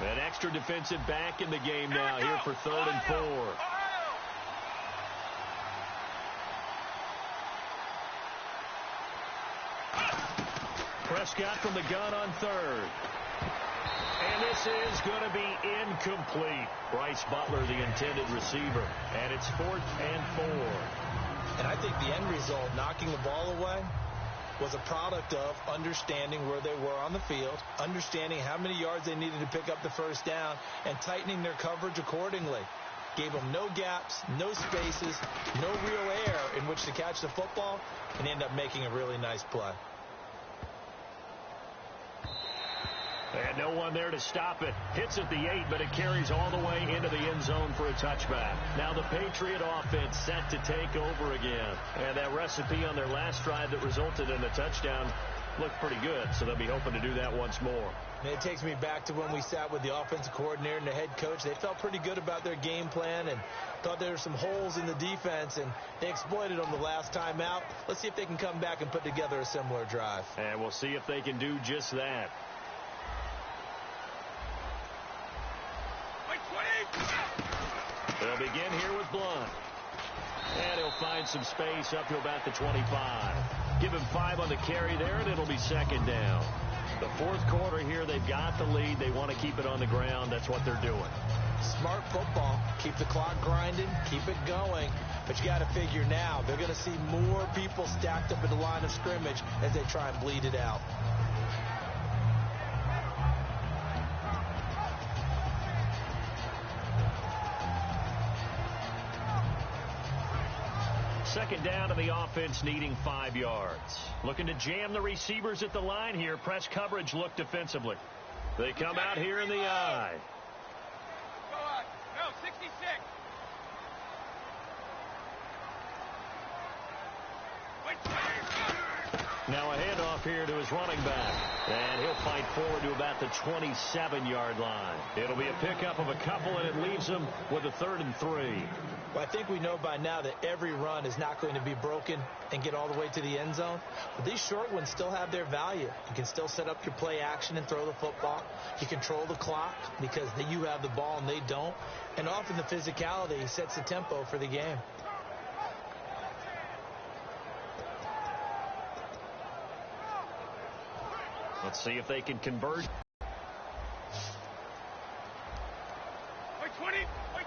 An extra defensive back in the game now here for 3rd and 4. Prescott from the gun on 3rd. And this is going to be incomplete. Bryce Butler, the intended receiver. And it's 4th and 4. And I think the end result, knocking the ball away, was a product of understanding where they were on the field, understanding how many yards they needed to pick up the 1st down, and tightening their coverage accordingly. Gave them no gaps, no spaces, no real air in which to catch the football, and end up making a really nice play. And no one there to stop it. Hits at the 8, but it carries all the way into the end zone for a touchback. Now the Patriot offense set to take over again. And that recipe on their last drive that resulted in a touchdown looked pretty good, so they'll be hoping to do that once more. And it takes me back to when we sat with the offensive coordinator and the head coach. They felt pretty good about their game plan and thought there were some holes in the defense, and they exploited them the last time out. Let's see if they can come back and put together a similar drive. And we'll see if they can do just that. They'll begin here with Blunt. And he'll find some space up to about the 25. Give him 5 on the carry there, and it'll be 2nd down. The 4th quarter here, they've got the lead. They want to keep it on the ground. That's what they're doing. Smart football. Keep the clock grinding. Keep it going. But you got to figure now, they're going to see more people stacked up at the line of scrimmage as they try and bleed it out. Second down, and the offense needing 5 yards. Looking to jam the receivers at the line here. Press coverage look defensively. They come out here in the eye. No, 66. Now a handoff here to his running back. And he'll fight forward to about the 27-yard line. It'll be a pickup of a couple, and it leaves him with a 3rd and 3. Well, I think we know by now that every run is not going to be broken and get all the way to the end zone. But these short ones still have their value. You can still set up your play action and throw the football. You control the clock because you have the ball and they don't. And often the physicality sets the tempo for the game. Let's see if they can convert. Wait, 20. Wait, 20.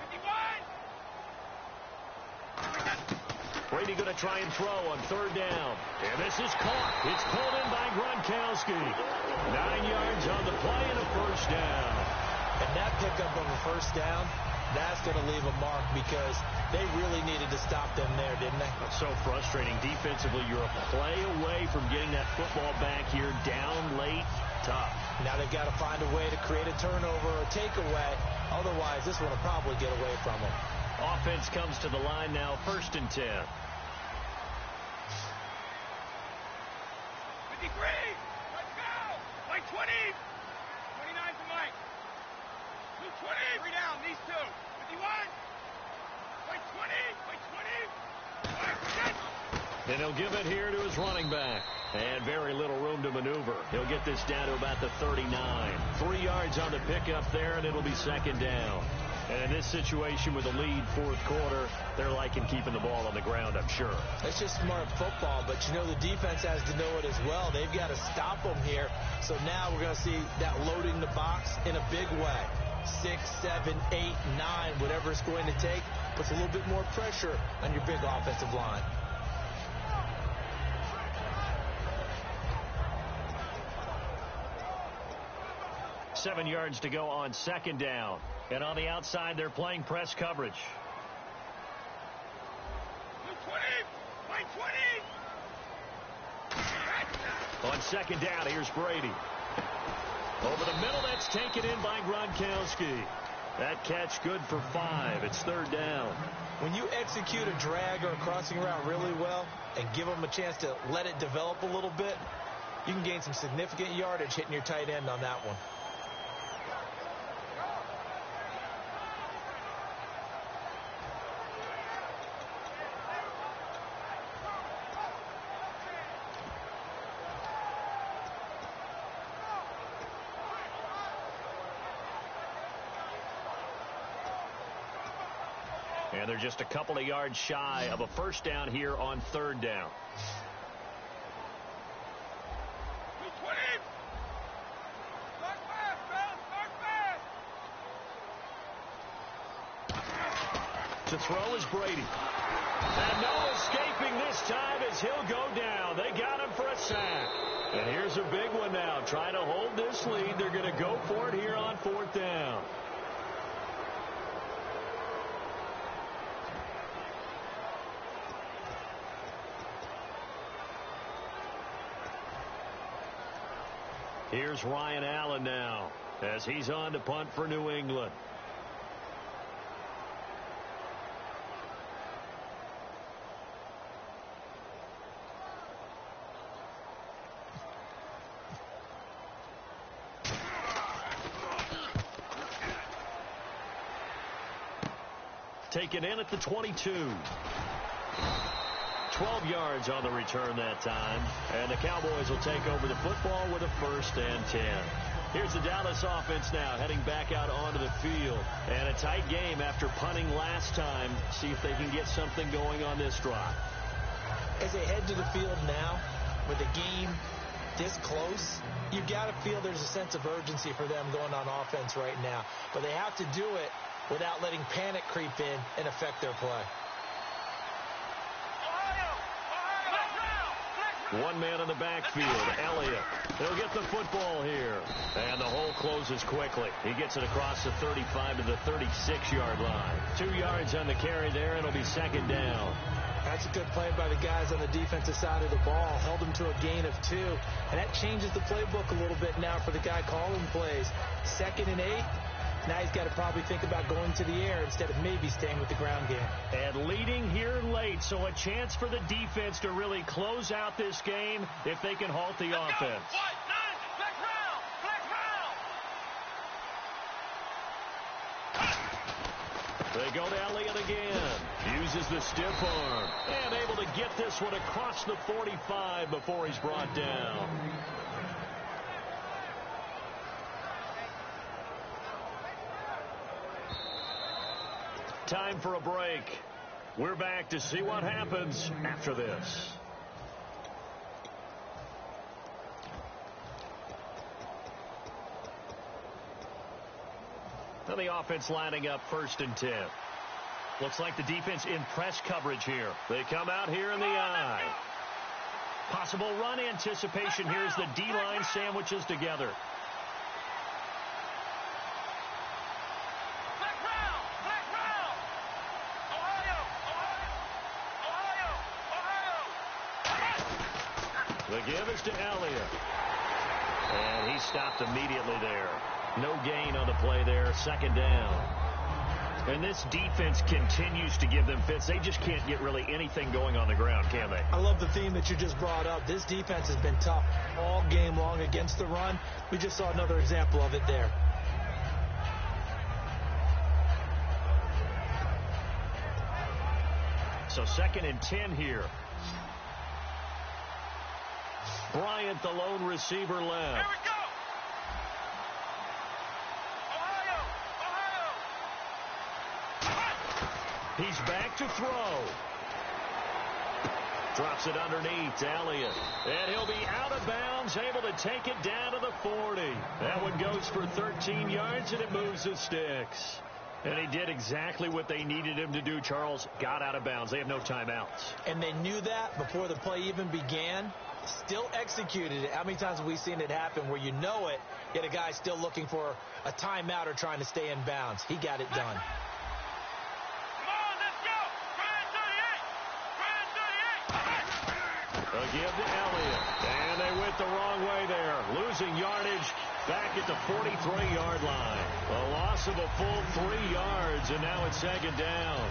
51. Brady going to try and throw on 3rd down. And this is caught. It's pulled in by Gronkowski. 9 yards on the play and a 1st down. And that pickup of a 1st down, that's going to leave a mark because they really needed to stop them there, didn't they? That's so frustrating. Defensively, you're a play away from getting that football back here down late. Tough. Now they've got to find a way to create a turnover or takeaway. Otherwise, this one will probably get away from them. Offense comes to the line now, 1st and 10. 53. Let's go. Wait, 20. 29 to Mike. 220. 3 down, these two. 51. Wait, 20. Wait, 20. And he'll give it here to his running back. And very little room to maneuver. He'll get this down to about the 39. 3 yards on the pickup there, and it'll be 2nd down. And in this situation with a lead 4th quarter, they're liking keeping the ball on the ground, I'm sure. It's just smart football, but you know the defense has to know it as well. They've got to stop them here. So now we're going to see that loading the box in a big way. 6, 7, 8, 9, whatever it's going to take, puts a little bit more pressure on your big offensive line. Seven yards to go on 2nd down. And on the outside, they're playing press coverage. 20. On 2nd down, here's Brady. Over the middle, that's taken in by Gronkowski. That catch good for 5. It's 3rd down. When you execute a drag or a crossing route really well and give them a chance to let it develop a little bit, you can gain some significant yardage hitting your tight end on that one. And they're just a couple of yards shy of a 1st down here on 3rd down. To throw is Brady. And no escaping this time as he'll go down. They got him for a sack. And here's a big one now. Trying to hold this lead. They're going to go for it here on 4th down. Here's Ryan Allen now as he's on to punt for New England. Taken in at the 22. 12 yards on the return that time. And the Cowboys will take over the football with a 1st and 10. Here's the Dallas offense now heading back out onto the field. And a tight game after punting last time. See if they can get something going on this drive. As they head to the field now, with the game this close, you've got to feel there's a sense of urgency for them going on offense right now. But they have to do it without letting panic creep in and affect their play. One man in the backfield, Elliott. He'll get the football here. And the hole closes quickly. He gets it across the 35 to the 36-yard line. 2 yards on the carry there, and it'll be 2nd down. That's a good play by the guys on the defensive side of the ball. Held them to a gain of 2. And that changes the playbook a little bit now for the guy calling plays. 2nd and 8. Now he's got to probably think about going to the air instead of maybe staying with the ground game. And leading here late, so a chance for the defense to really close out this game if they can halt the offense. They go to Elliott again. Uses the stiff arm. And able to get this one across the 45 before he's brought down. Time for a break. We're back to see what happens after this. Now the offense lining up 1st and 10. Looks like the defense in press coverage here. They come out here in the eye. Possible run anticipation here as the D-line sandwiches together. The give is to Elliott. And he stopped immediately there. No gain on the play there. 2nd down. And this defense continues to give them fits. They just can't get really anything going on the ground, can they? I love the theme that you just brought up. This defense has been tough all game long against the run. We just saw another example of it there. So 2nd and 10 here. Bryant, the lone receiver, left. Here we go. He's back to throw. Drops it underneath to Elliott. And he'll be out of bounds, able to take it down to the 40. That one goes for 13 yards, and it moves the sticks. And he did exactly what they needed him to do, Charles. Got out of bounds. They have no timeouts. And they knew that before the play even began. Still executed it. How many times have we seen it happen where you know it, yet a guy's still looking for a timeout or trying to stay in bounds? He got it done. A give to Elliott. And they went the wrong way there. Losing yardage Back at the 43-yard line. A loss of a full 3 yards, and now it's second down.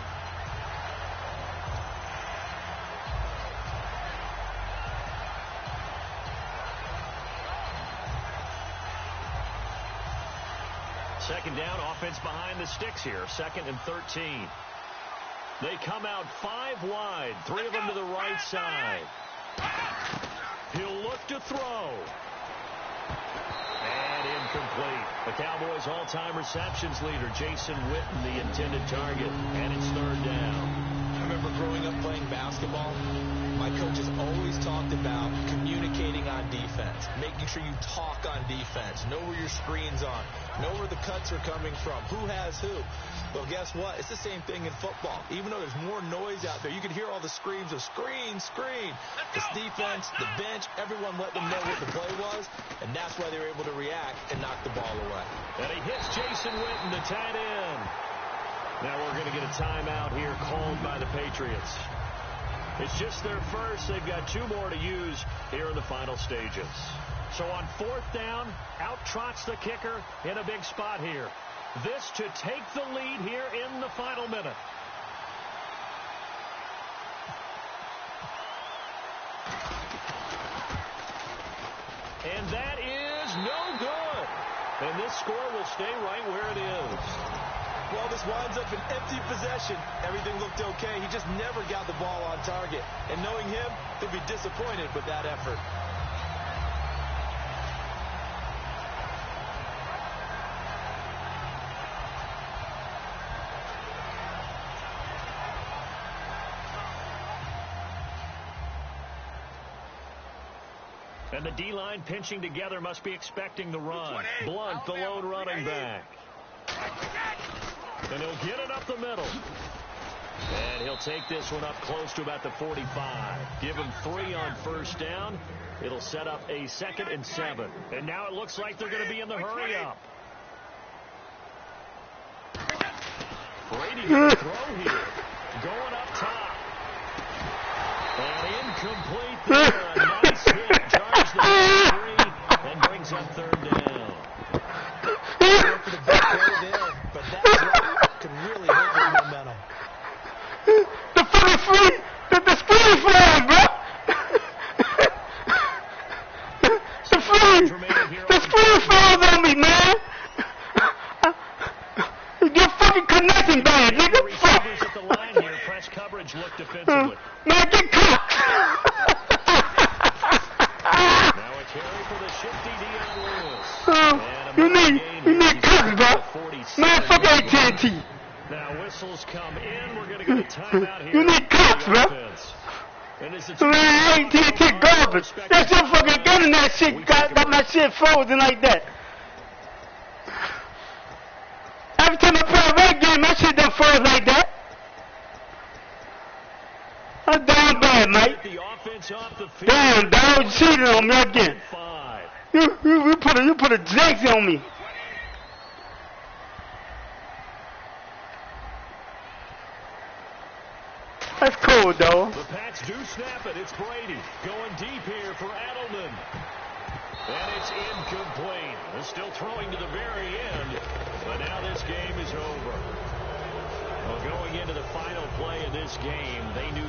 Second down, offense behind the sticks here. 2nd and 13. They come out 5 wide. 3 of them to the right side. He'll look to throw. And incomplete. The Cowboys' all-time receptions leader, Jason Witten, the intended target. And it's 3rd down. I remember growing up playing basketball. My coaches always talked about communicating on defense, making sure you talk on defense, know where your screen's on, know where the cuts are coming from, who has who. Well, guess what? It's the same thing in football. Even though there's more noise out there, you can hear all the screams of screen, screen. This defense, the bench, everyone let them know what the play was, and that's why they were able to react and knock the ball away. And he hits Jason Witten, the tight end. Now we're going to get a timeout here called by the Patriots. It's just their first. They've got 2 more to use here in the final stages. So on 4th down, out trots the kicker in a big spot here. This to take the lead here in the final minute. And that is no good. And this score will stay right where it is. Well, this winds up an empty possession. Everything looked okay. He just never got the ball on target. And knowing him, he'll be disappointed with that effort. And the D-line pinching together must be expecting the run. Blunt, the lone running back. And he'll get it up the middle. And he'll take this one up close to about the 45. Give him 3 on 1st down. It'll set up a 2nd and 7. And now it looks like they're going to be in the hurry up. Brady going to throw here. Going up top. And incomplete there. A nice hit. Charges the 3 and brings up 3rd down. For the big play there, but that drop could really hurt their momentum. The fucking free, the screen flag, bro. The screen falls on me, man. You're fucking connecting bad, nigga. Fuck. At the line here, press coverage, look defensively. Man, get cocked. Now a carry for the shifty Deion Lewis. You need cops, bro. Man, fuck AT&T. Now whistles come in. We're going to get a timeout here. You need cops, bro. Man, AT&T garbage. That's your fucking internet shit. Got my shit frozen like that. Every time I play a red game, my shit done froze like that. I'm down bad, mate. Damn, dog, you cheated on me again. You put a jinx on me. That's cool, though. The Pats do snap it. It's Brady going deep here for Adelman. And it's incomplete. They're still throwing to the very end. But now this game is over. Well, going into the final play of this game, they knew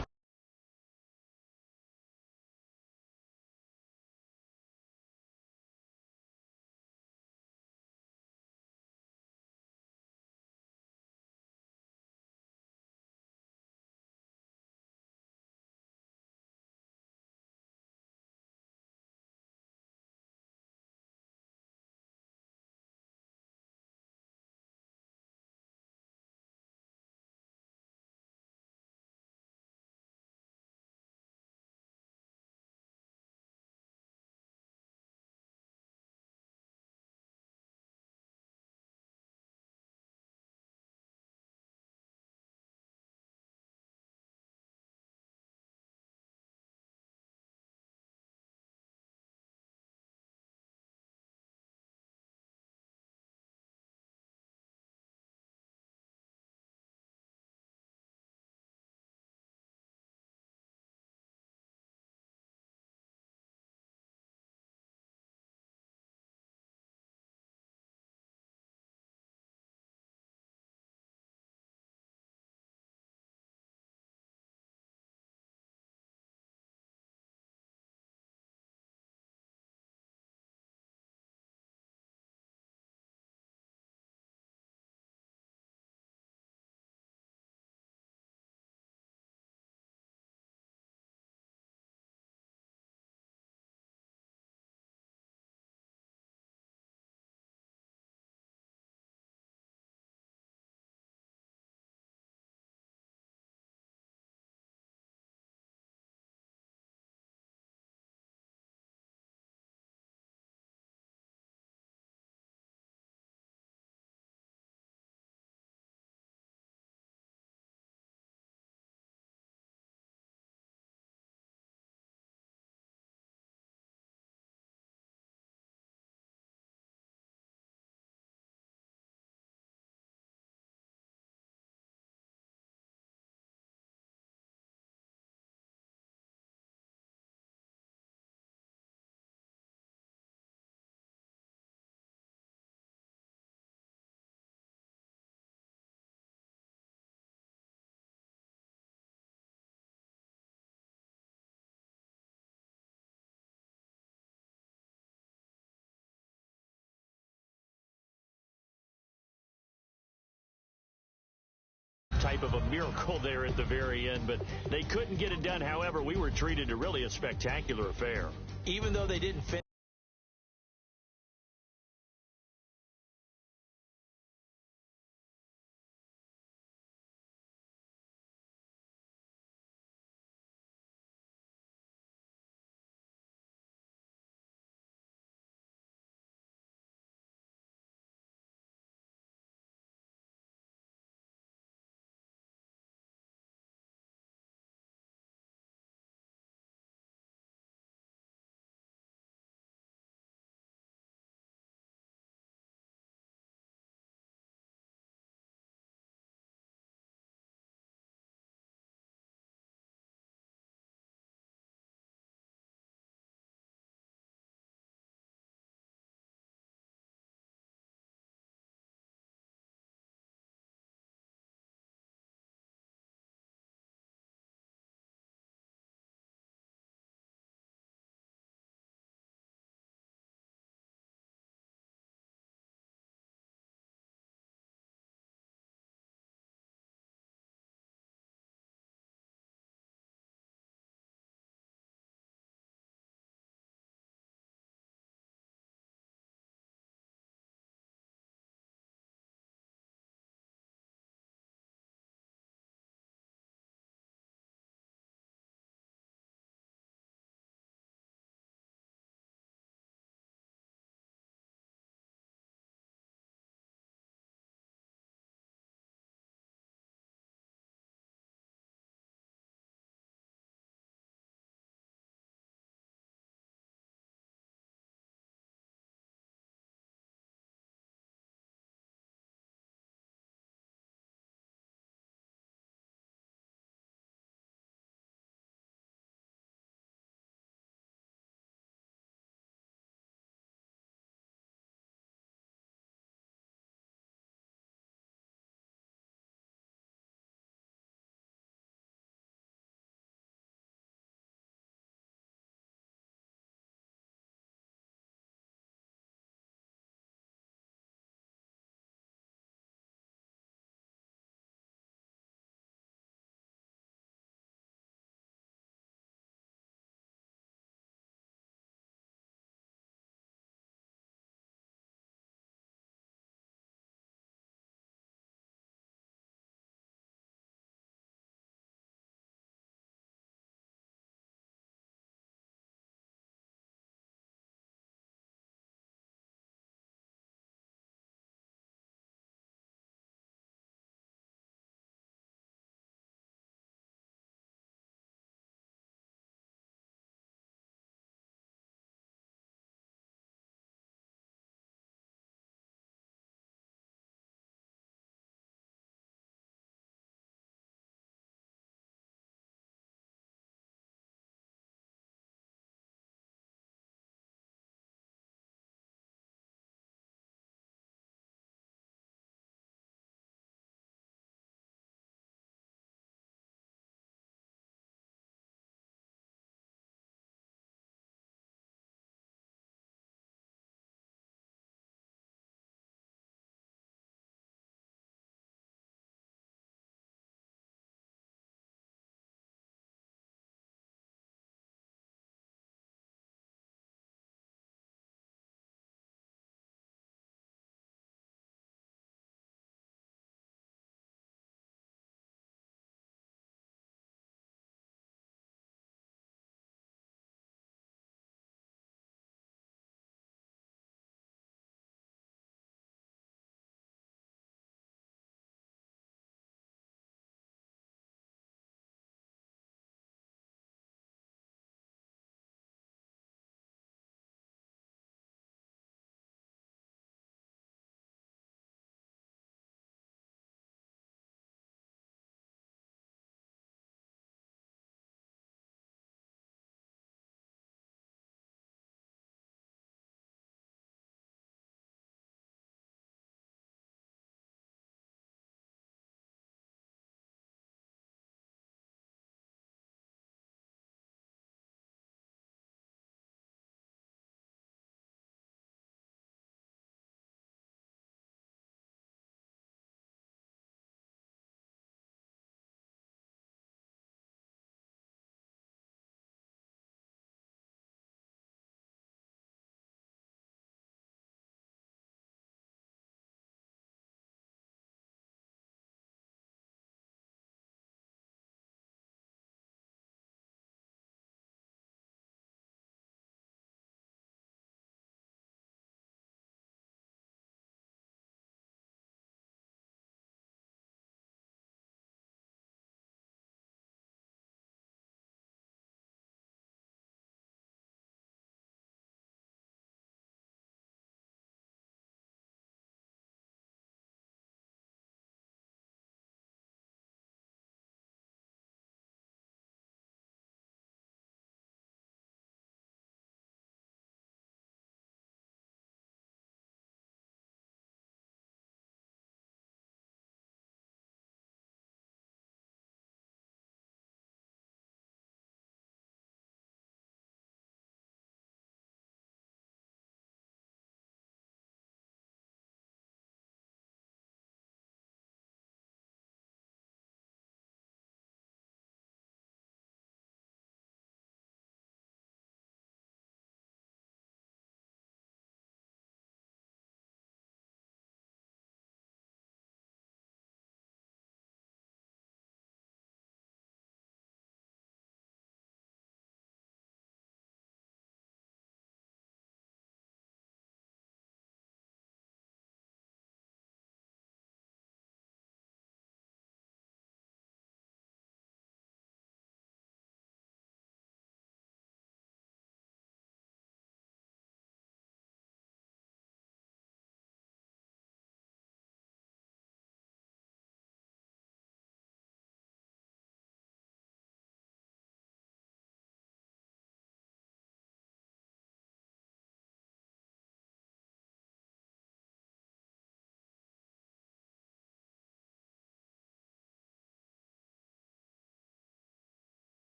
type of a miracle there at the very end, but they couldn't get it done. However, we were treated to really a spectacular affair. Even though they didn't finish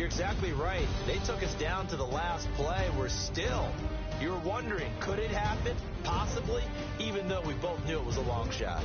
You're exactly right. They took us down to the last play. You were wondering, could it happen? Possibly, even though we both knew it was a long shot.